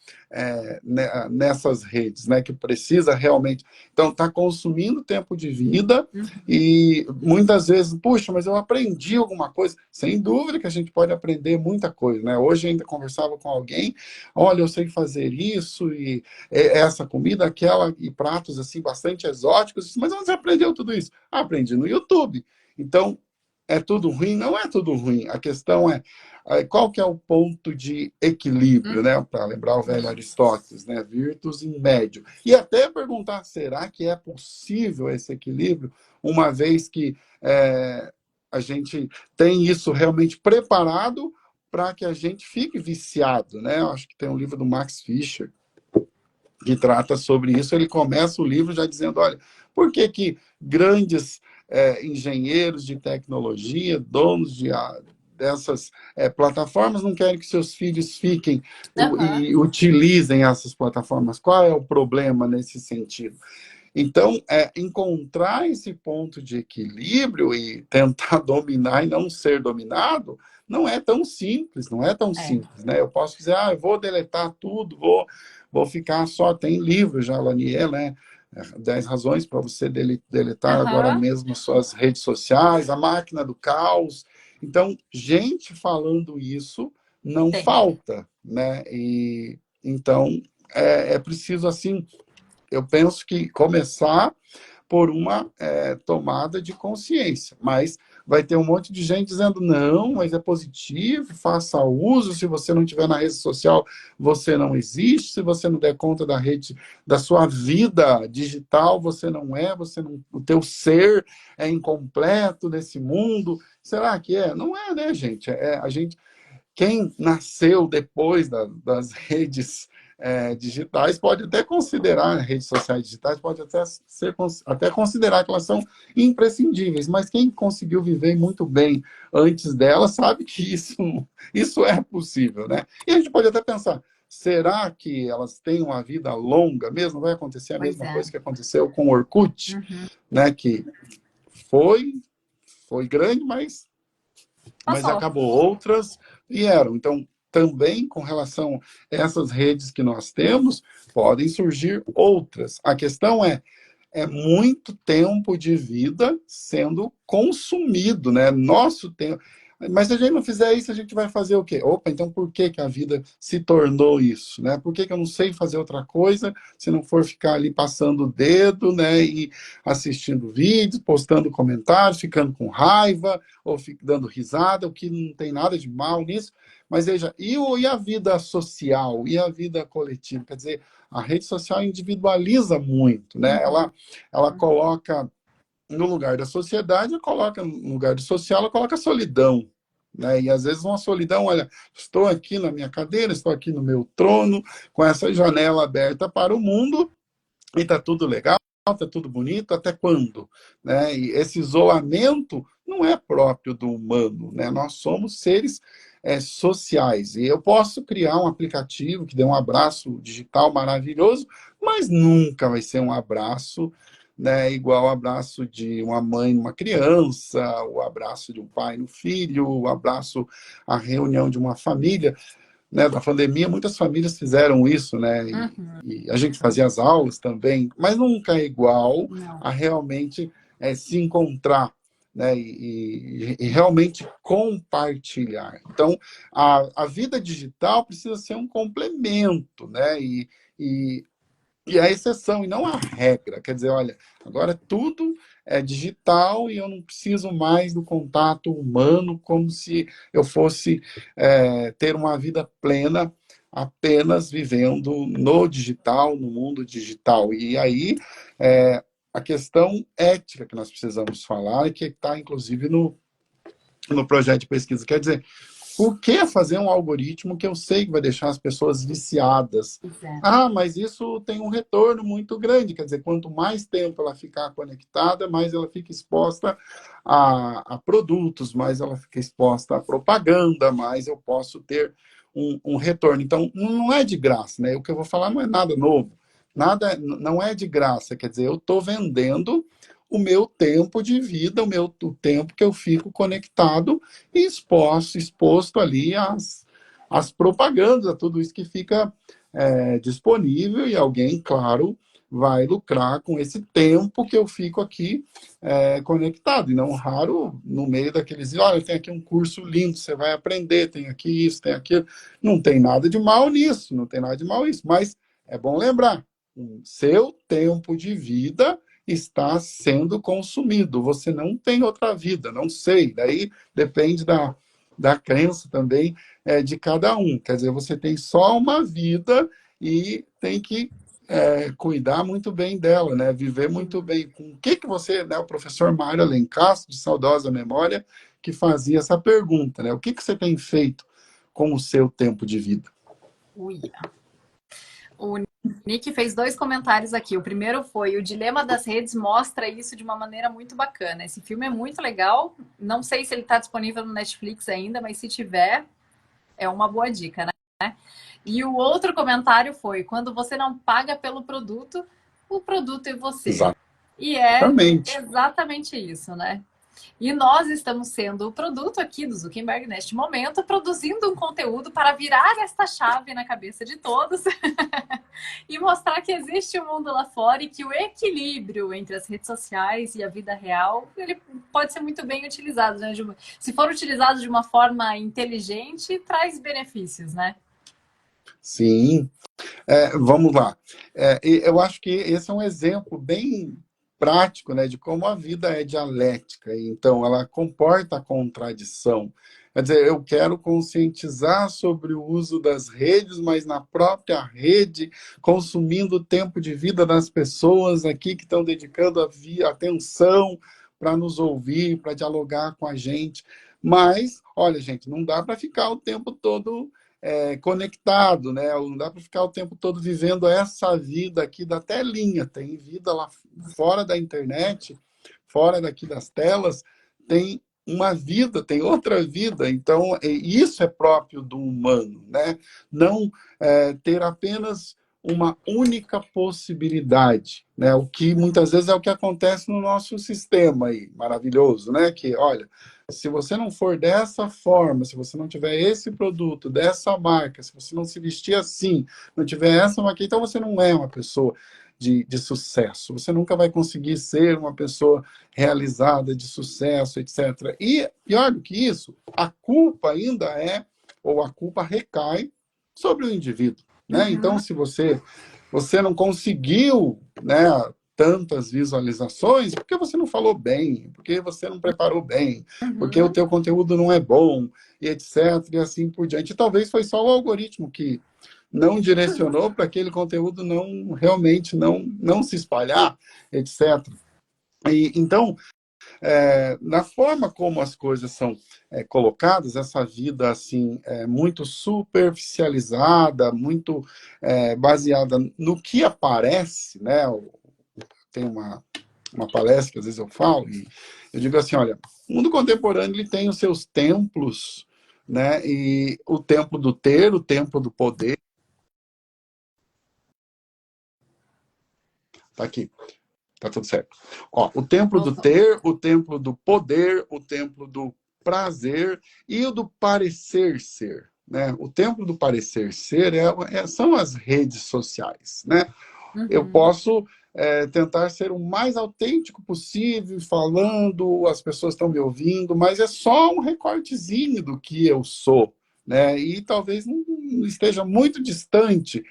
nessas redes, né? Que precisa realmente... Então, está consumindo tempo de vida Uhum. e muitas vezes, puxa, mas eu aprendi alguma coisa. Sem dúvida que a gente pode aprender muita coisa, né? Hoje ainda conversava com alguém, olha, eu sei fazer isso e essa comida, aquela, e pratos assim bastante exóticos, mas onde você aprendeu tudo isso? Ah, aprendi no YouTube. Então, é tudo ruim? Não é tudo ruim. A questão é qual que é o ponto de equilíbrio, né? Para lembrar o velho Aristóteles, né? Virtus in médio. E até perguntar, será que é possível esse equilíbrio, uma vez que a gente tem isso realmente preparado para que a gente fique viciado, né? Eu acho que tem um livro do Max Fischer que trata sobre isso. Ele começa o livro já dizendo, olha, por que que grandes engenheiros de tecnologia, donos dessas plataformas, não querem que seus filhos fiquem Uhum. e utilizem essas plataformas? Qual é o problema nesse sentido? Então, encontrar esse ponto de equilíbrio e tentar dominar e não ser dominado não é tão simples, não é tão É. simples, né? Eu posso dizer, eu vou deletar tudo, vou ficar só... Tem livro já, Lanier, né? 10 razões para você deletar agora Uhum. mesmo suas redes sociais, a máquina do caos. Então, gente falando isso não Tem. falta, né? E então é preciso, assim, eu penso que começar por uma tomada de consciência, mas vai ter um monte de gente dizendo, não, mas é positivo, faça uso, se você não estiver na rede social, você não existe, se você não der conta da sua vida digital, você não o teu ser é incompleto nesse mundo. Será que é? Não é, né, gente? A gente... Quem nasceu depois das redes digitais pode até considerar, redes sociais digitais, pode até considerar que elas são imprescindíveis, mas quem conseguiu viver muito bem antes delas sabe que isso é possível, né? E a gente pode até pensar, será que elas têm uma vida longa mesmo? Vai acontecer a Pois mesma é. coisa que aconteceu com o Orkut, Uhum. né? Que foi grande, mas Passou. acabou. Outras vieram. Então, também com relação a essas redes que nós temos, podem surgir outras. A questão é muito tempo de vida sendo consumido, né? Nosso tempo. Mas se a gente não fizer isso, a gente vai fazer o quê? Opa, então por que que a vida se tornou isso, né? Por que que eu não sei fazer outra coisa se não for ficar ali passando o dedo, né? E assistindo vídeos, postando comentários, ficando com raiva, ou dando risada, o que não tem nada de mal nisso. Mas veja, e a vida social? E a vida coletiva? Quer dizer, a rede social individualiza muito, né? Uhum. Ela coloca no lugar da sociedade, ela coloca no lugar do social, ela coloca a solidão, né? E às vezes uma solidão, olha, estou aqui na minha cadeira, estou aqui no meu trono, com essa janela aberta para o mundo, e está tudo legal, tá tudo bonito, até quando? Né? E esse isolamento não é próprio do humano, né? Nós somos seres sociais. E eu posso criar um aplicativo que dê um abraço digital maravilhoso, mas nunca vai ser um abraço, né, igual o abraço de uma mãe numa criança, o abraço de um pai no filho, o abraço, a reunião de uma família, né, da pandemia, muitas famílias fizeram isso, né, Uhum. e a gente fazia as aulas também, mas nunca é igual Não. a realmente se encontrar, né, e realmente compartilhar. Então, a vida digital precisa ser um complemento, né, e a exceção, e não a regra. Quer dizer, olha, agora tudo é digital e eu não preciso mais do contato humano, como se eu fosse ter uma vida plena apenas vivendo no digital, no mundo digital. E aí, a questão ética que nós precisamos falar, e que está, inclusive, no projeto de pesquisa. Quer dizer, por que fazer um algoritmo que eu sei que vai deixar as pessoas viciadas? Pois é. Ah, mas isso tem um retorno muito grande. Quer dizer, quanto mais tempo ela ficar conectada, mais ela fica exposta a produtos, mais ela fica exposta a propaganda, mais eu posso ter um retorno. Então, não é de graça, né? O que eu vou falar não é nada novo. Nada, não é de graça. Quer dizer, eu estou vendendo o meu tempo de vida, o tempo que eu fico conectado e exposto ali às propagandas, a tudo isso que fica disponível, e alguém, claro, vai lucrar com esse tempo que eu fico aqui conectado. E não raro, no meio daqueles, olha, tem aqui um curso lindo, você vai aprender, tem aqui isso, tem aquilo. Não tem nada de mal nisso, não tem nada de mal isso, mas é bom lembrar, o seu tempo de vida está sendo consumido. Você não tem outra vida, não sei. Daí depende da crença também de cada um. Quer dizer, você tem só uma vida e tem que cuidar muito bem dela, né? Viver muito bem. Com o que você, né? O professor Mário Alencastro, de saudosa memória, que fazia essa pergunta, né? O que você tem feito com o seu tempo de vida? Uia. O Nick fez 2 comentários aqui. O primeiro foi: o dilema das redes mostra isso de uma maneira muito bacana. Esse filme é muito legal. Não sei se ele está disponível no Netflix ainda, mas se tiver, é uma boa dica, né? E o outro comentário foi: quando você não paga pelo produto, o produto é você. E é Exatamente. exatamente isso, né? E nós estamos sendo o produto aqui do Zuckerberg neste momento, produzindo um conteúdo para virar esta chave na cabeça de todos e mostrar que existe um mundo lá fora e que o equilíbrio entre as redes sociais e a vida real, ele pode ser muito bem utilizado, né? Se for utilizado de uma forma inteligente, traz benefícios, né? Sim. Vamos lá. Eu acho que esse é um exemplo bem prático, né, de como a vida é dialética. Então, ela comporta a contradição. Quer dizer, eu quero conscientizar sobre o uso das redes, mas na própria rede, consumindo o tempo de vida das pessoas aqui que estão dedicando atenção para nos ouvir, para dialogar com a gente. Mas, olha, gente, não dá para ficar o tempo todo conectado, né? Não dá para ficar o tempo todo vivendo essa vida aqui da telinha. Tem vida lá fora da internet, fora daqui das telas, tem uma vida, tem outra vida. Então, isso é próprio do humano, né? Não ter apenas uma única possibilidade, né? O que muitas vezes é o que acontece no nosso sistema aí, maravilhoso, né? Que, olha, se você não for dessa forma, se você não tiver esse produto, dessa marca, se você não se vestir assim, não tiver essa marca, então você não é uma pessoa de sucesso. Você nunca vai conseguir ser uma pessoa realizada, de sucesso, etc. E, pior do que isso, a culpa ainda ou a culpa recai sobre o indivíduo, né? Então, se você não conseguiu, né, tantas visualizações, porque você não falou bem, porque você não preparou bem, porque o teu conteúdo não é bom, e etc, e assim por diante. E talvez foi só o algoritmo que não direcionou para aquele conteúdo realmente não se espalhar, etc. Então, na forma como as coisas são colocadas, essa vida assim muito superficializada, muito baseada no que aparece, né? tenho uma palestra que às vezes eu falo, e eu digo assim, olha, o mundo contemporâneo ele tem os seus templos, né? E o templo do ter, o templo do poder. Tá aqui, tá tudo certo. Ó, o templo do ter, o templo do poder, o templo do prazer e o do parecer ser. Né? O templo do parecer ser são as redes sociais. Né? Eu posso tentar ser o mais autêntico possível, falando, as pessoas estão me ouvindo, mas é só um recortezinho do que eu sou. Né? E talvez não esteja muito distante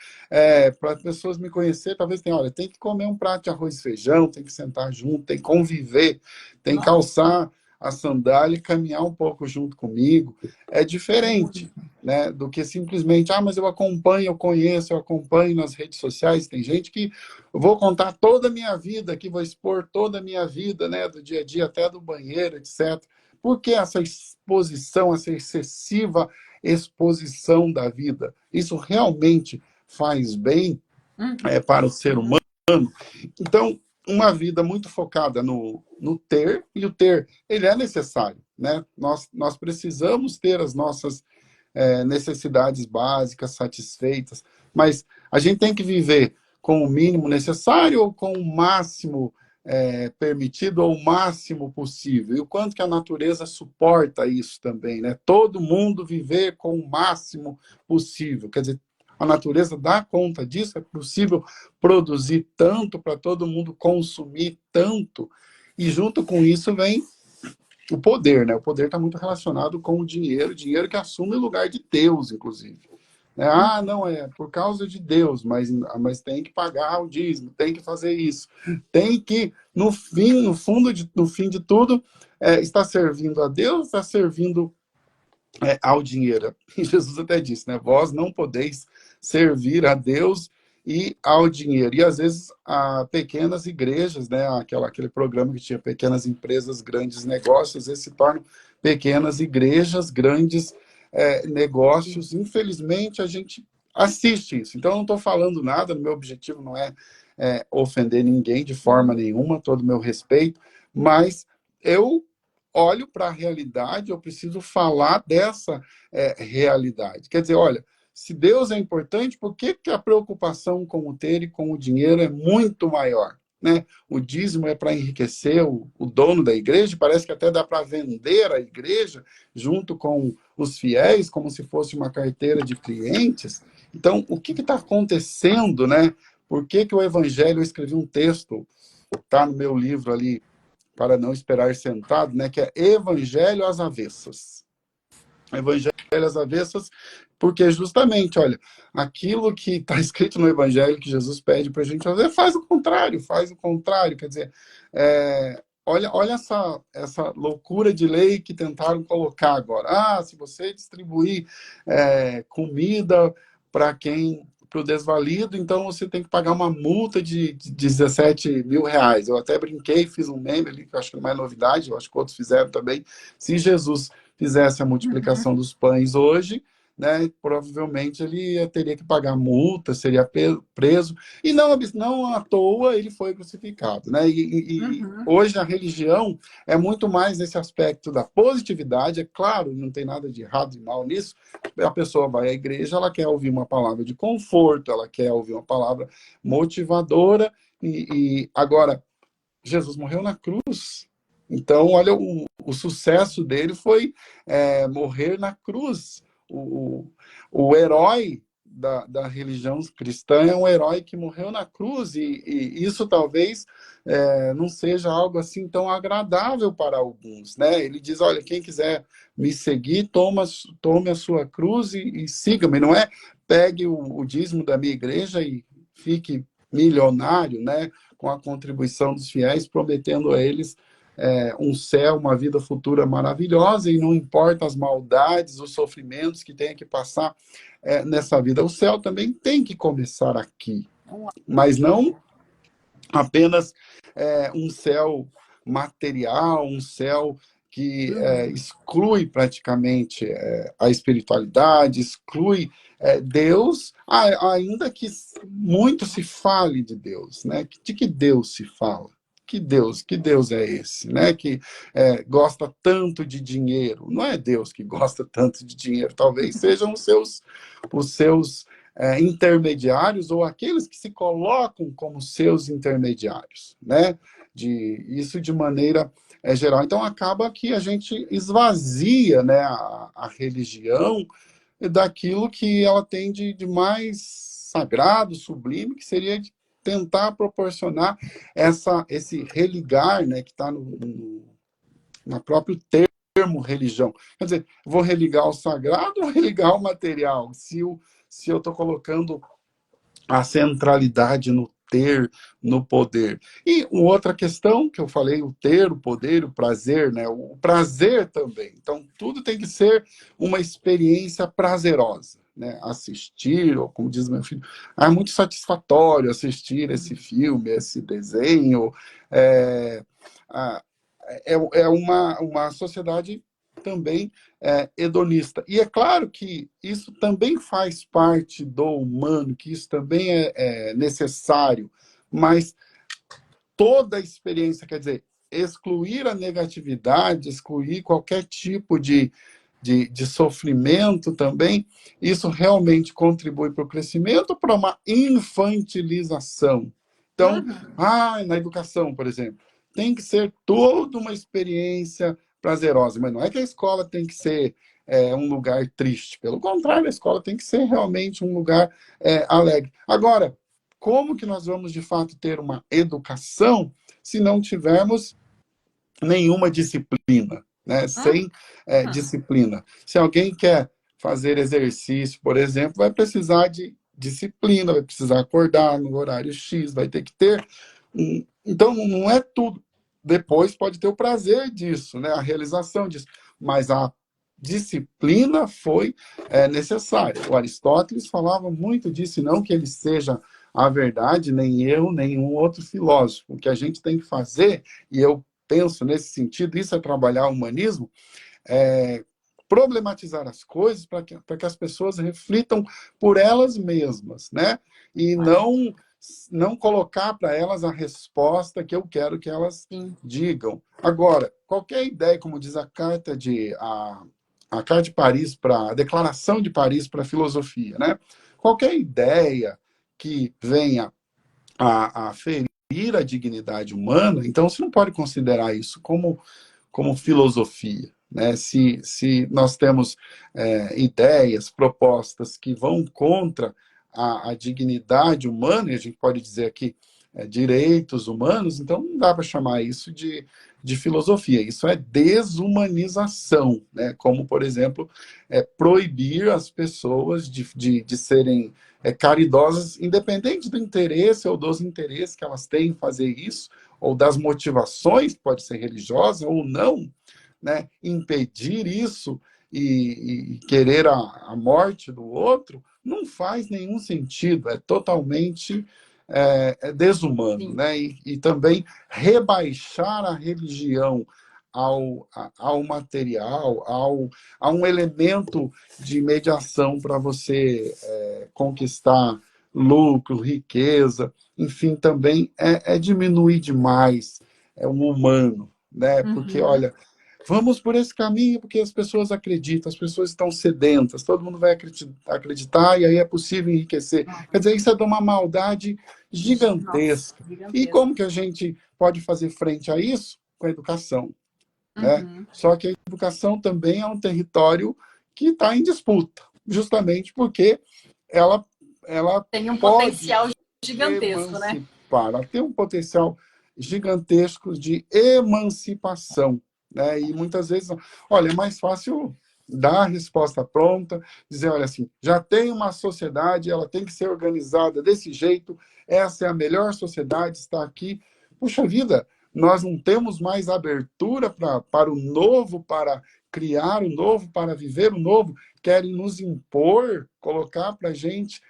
para as pessoas me conhecer. Talvez tenha, olha, tem que comer um prato de arroz e feijão, tem que sentar junto, tem que conviver, tem que calçar a sandália e caminhar um pouco junto comigo. É diferente, né, do que simplesmente, mas eu acompanho, eu conheço, eu acompanho nas redes sociais. Tem gente que eu vou contar toda a minha vida, que vou expor toda a minha vida, né, do dia a dia até do banheiro, etc. Por que essa exposição, essa excessiva exposição da vida? Isso realmente faz bem para o ser humano? Então, uma vida muito focada no ter, e o ter, ele é necessário, né? Nós precisamos ter as nossas necessidades básicas satisfeitas, mas a gente tem que viver com o mínimo necessário ou com o máximo permitido ou o máximo possível. E o quanto que a natureza suporta isso também, né? Todo mundo viver com o máximo possível. Quer dizer, a natureza dá conta disso, é possível produzir tanto para todo mundo consumir tanto. E junto com isso vem o poder, né? O poder está muito relacionado com o dinheiro que assume o lugar de Deus, inclusive. Não, é por causa de Deus, mas tem que pagar o dízimo, tem que fazer isso. Tem que, no fim de tudo, está servindo a Deus, está servindo ao dinheiro. E Jesus até disse, né? Vós não podeis servir a Deus e ao dinheiro. E às vezes a pequenas igrejas, né? Aquele programa que tinha pequenas empresas, grandes negócios, às vezes se tornam pequenas igrejas, grandes negócios. Infelizmente a gente assiste isso. Então eu não estou falando nada, meu objetivo não é ofender ninguém de forma nenhuma, todo o meu respeito, mas eu olho para a realidade, eu preciso falar dessa realidade. Quer dizer, olha, se Deus é importante, por que a preocupação com o ter e com o dinheiro é muito maior? Né? O dízimo é para enriquecer o dono da igreja, parece que até dá para vender a igreja junto com os fiéis, como se fosse uma carteira de clientes. Então, o que está acontecendo? Né? Por que o evangelho, eu escrevi um texto, está no meu livro ali, Para Não Esperar Sentado, né, que é Evangelho às Avessas. Evangelho às Avessas, porque justamente, olha, aquilo que está escrito no Evangelho, que Jesus pede para a gente fazer, faz o contrário, quer dizer, olha essa loucura de lei que tentaram colocar agora. Se você distribuir comida para o desvalido, então você tem que pagar uma multa de 17 mil reais. Eu até brinquei, fiz um meme ali, que eu acho que não é novidade, eu acho que outros fizeram também. Se Jesus fizesse a multiplicação dos pães hoje, né, provavelmente ele teria que pagar multa, seria preso, e não à toa ele foi crucificado. Né? Hoje a religião é muito mais nesse aspecto da positividade, é claro, não tem nada de errado e mal nisso, a pessoa vai à igreja, ela quer ouvir uma palavra de conforto, ela quer ouvir uma palavra motivadora, e agora, Jesus morreu na cruz. Então, olha, o sucesso dele foi morrer na cruz. O herói da religião cristã é um herói que morreu na cruz, e isso talvez não seja algo assim tão agradável para alguns. Né? Ele diz, olha, quem quiser me seguir, tome a sua cruz e siga-me. Não é pegue o dízimo da minha igreja e fique milionário, né? Com a contribuição dos fiéis, prometendo a eles um céu, uma vida futura maravilhosa, e não importa as maldades, os sofrimentos que tenha que passar nessa vida. O céu também tem que começar aqui, mas não apenas um céu material, um céu que exclui praticamente a espiritualidade, exclui Deus, ainda que muito se fale de Deus, né? De que Deus se fala? Que Deus é esse, né? Que gosta tanto de dinheiro. Não é Deus que gosta tanto de dinheiro, talvez sejam os seus intermediários ou aqueles que se colocam como seus intermediários, né? Isso de maneira geral. Então, acaba que a gente esvazia, né, a religião daquilo que ela tem de mais sagrado, sublime, que seria de tentar proporcionar esse religar, né, que está no próprio termo religião. Quer dizer, vou religar o sagrado ou religar o material? Se eu estou colocando a centralidade no ter, no poder. E uma outra questão que eu falei, o ter, o poder, o prazer, né? O prazer também. Então, tudo tem que ser uma experiência prazerosa, né? Assistir, ou como diz meu filho, é muito satisfatório assistir esse filme, esse desenho. É, é uma sociedade também hedonista. E é claro que isso também faz parte do humano, que isso também é necessário, mas toda a experiência, quer dizer, excluir a negatividade, excluir qualquer tipo de sofrimento também, isso realmente contribui para o crescimento, para uma infantilização. Então, na educação, por exemplo, tem que ser toda uma experiência prazerosa, mas não é que a escola tem que ser um lugar triste, pelo contrário, a escola tem que ser realmente um lugar alegre. Agora, como que nós vamos, de fato, ter uma educação se não tivermos nenhuma disciplina, né? Sem disciplina. Se alguém quer fazer exercício, por exemplo, vai precisar de disciplina, vai precisar acordar no horário X, vai ter que ter. Então, não é tudo. Depois pode ter o prazer disso, né? A realização disso. Mas a disciplina foi necessária. O Aristóteles falava muito disso, e não que ele seja a verdade, nem eu, nenhum outro filósofo. O que a gente tem que fazer, e eu penso nesse sentido, isso é trabalhar o humanismo, problematizar as coisas para que as pessoas reflitam por elas mesmas, né? E não colocar para elas a resposta que eu quero que elas digam. Agora, qualquer ideia, como diz a Carta de Paris, a Declaração de Paris para a Filosofia, né? Qualquer ideia que venha a ferir a dignidade humana, então você não pode considerar isso como filosofia, né? Se nós temos ideias, propostas que vão contra a dignidade humana, e a gente pode dizer aqui direitos humanos, então não dá para chamar isso de filosofia. Isso é desumanização, né? Como, por exemplo, proibir as pessoas de serem caridosas, independente do interesse ou dos interesses que elas têm em fazer isso, ou das motivações, pode ser religiosa ou não, né? Impedir isso e querer a morte do outro não faz nenhum sentido, é totalmente desumano, né? E também rebaixar a religião ao material, a um elemento de mediação para você conquistar lucro, riqueza, enfim, também diminuir demais o humano, né? Porque, olha, vamos por esse caminho porque as pessoas acreditam, as pessoas estão sedentas, todo mundo vai acreditar e aí é possível enriquecer. Quer dizer, isso é de uma maldade gigantesca. Nossa, E como que a gente pode fazer frente a isso? Com a educação, né? Só que a educação também é um território que está em disputa, justamente porque ela tem um pode potencial gigantesco, né? ela tem um potencial gigantesco de emancipação, né? E muitas vezes, olha, é mais fácil dar a resposta pronta, dizer, olha assim, já tem uma sociedade, ela tem que ser organizada desse jeito, essa é a melhor sociedade, está aqui. Puxa vida, nós não temos mais abertura para o novo, para criar o novo, para viver o novo, querem nos impor, colocar para a gente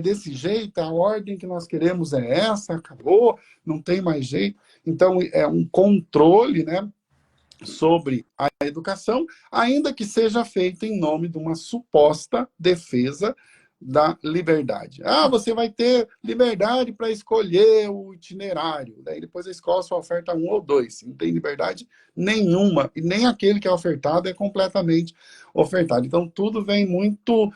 desse jeito, a ordem que nós queremos é essa, acabou, não tem mais jeito. Então, é um controle, né, sobre a educação, ainda que seja feita em nome de uma suposta defesa da liberdade. Ah, você vai ter liberdade para escolher o itinerário. Daí depois a escola só oferta um ou dois. Não tem liberdade nenhuma. E nem aquele que é ofertado é completamente ofertado. Então tudo vem muito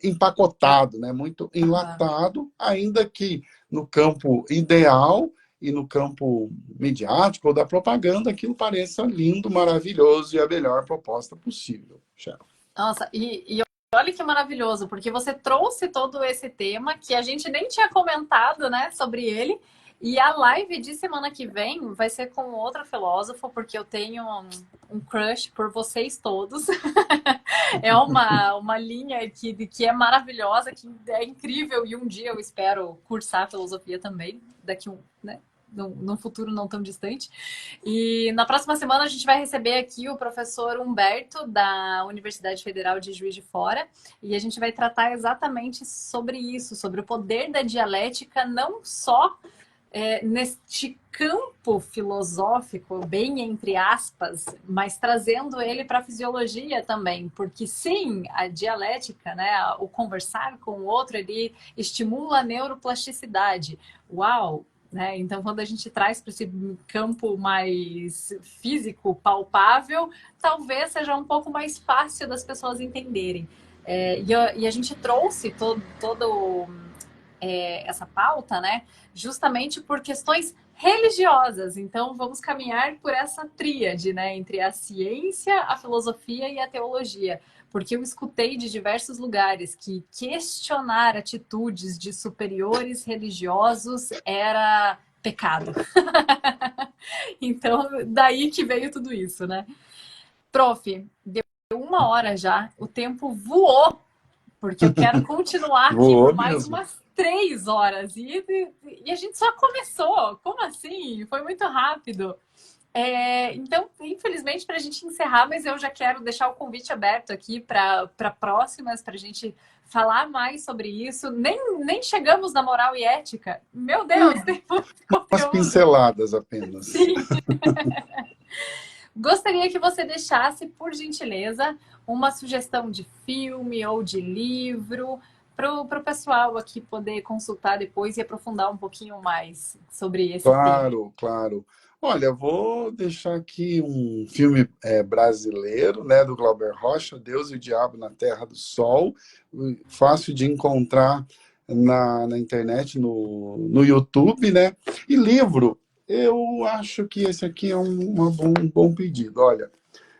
empacotado, né? Muito enlatado, ainda que no campo ideal e no campo midiático ou da propaganda, aquilo pareça lindo, maravilhoso e a melhor proposta possível. Cheryl. Nossa, e olha que maravilhoso, porque você trouxe todo esse tema que a gente nem tinha comentado, né, sobre ele. E a live de semana que vem vai ser com outro filósofo, porque eu tenho um crush por vocês todos. É uma linha que é maravilhosa, que é incrível, e um dia eu espero cursar filosofia também, daqui né, num futuro não tão distante. E na próxima semana a gente vai receber aqui o professor Humberto, da Universidade Federal de Juiz de Fora, e a gente vai tratar exatamente sobre isso, sobre o poder da dialética, não só neste campo filosófico, bem entre aspas, mas trazendo ele para a fisiologia também, porque sim, a dialética, né, o conversar com o outro, ele estimula a neuroplasticidade. Uau! Né? Então, quando a gente traz para esse campo mais físico, palpável, talvez seja um pouco mais fácil das pessoas entenderem. E a gente trouxe todo essa pauta, né? Justamente por questões religiosas. Então, vamos caminhar por essa tríade, né? Entre a ciência, a filosofia e a teologia. Porque eu escutei de diversos lugares que questionar atitudes de superiores religiosos era pecado. Então, daí que veio tudo isso, né? Prof, deu 1 hora já, o tempo voou, porque eu quero continuar aqui Voou por mais mesmo. umas 3 horas. E a gente só começou. Como assim? Foi muito rápido. Então, infelizmente, para a gente encerrar, mas eu já quero deixar o convite aberto aqui para próximas, para a gente falar mais sobre isso. Nem chegamos na moral e ética. Meu Deus, tem muito Umas conteúdo. pinceladas apenas. Sim. Gostaria que você deixasse, por gentileza, uma sugestão de filme ou de livro para o pessoal aqui poder consultar depois e aprofundar um pouquinho mais sobre esse tema. Claro, claro. Olha, vou deixar aqui um filme brasileiro, né, do Glauber Rocha, Deus e o Diabo na Terra do Sol, fácil de encontrar na internet, no YouTube, né? E livro, eu acho que esse aqui é um bom pedido. Olha,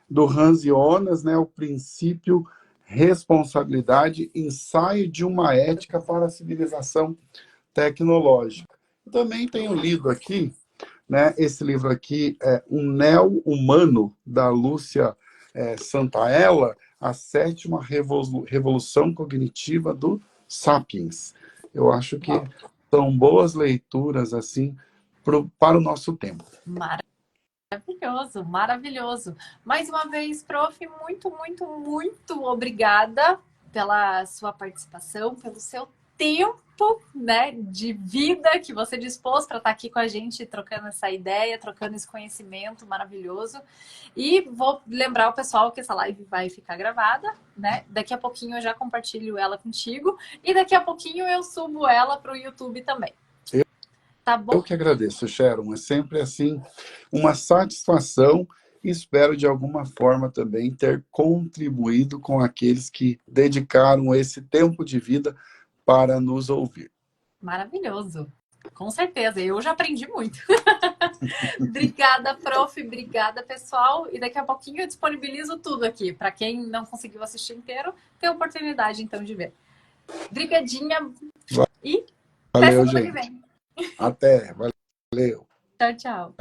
do Hans Jonas, né, o princípio, responsabilidade, ensaio de uma ética para a civilização tecnológica. Também tenho lido aqui, né, esse livro aqui é Um Neo-Humano, da Lúcia Santaella, a sétima revolução cognitiva do Sapiens. Eu acho que são boas leituras assim para o nosso tempo. Maravilhoso, maravilhoso. Mais uma vez, prof, muito, muito, muito obrigada pela sua participação, pelo seu tempo, né, de vida que você dispôs para estar aqui com a gente, trocando essa ideia, trocando esse conhecimento maravilhoso. E vou lembrar o pessoal que essa live vai ficar gravada, né? Daqui a pouquinho eu já compartilho ela contigo e daqui a pouquinho eu subo ela para o YouTube também. Tá bom? Eu que agradeço, Sharon. É sempre assim uma satisfação e espero de alguma forma também ter contribuído com aqueles que dedicaram esse tempo de vida para nos ouvir. Maravilhoso. Com certeza, eu já aprendi muito. Obrigada, prof. Obrigada, pessoal. E daqui a pouquinho eu disponibilizo tudo aqui. Para quem não conseguiu assistir inteiro, tem a oportunidade, então, de ver. Brigadinha e até Valeu, semana que gente. vem. Até. Valeu. Tchau, tchau.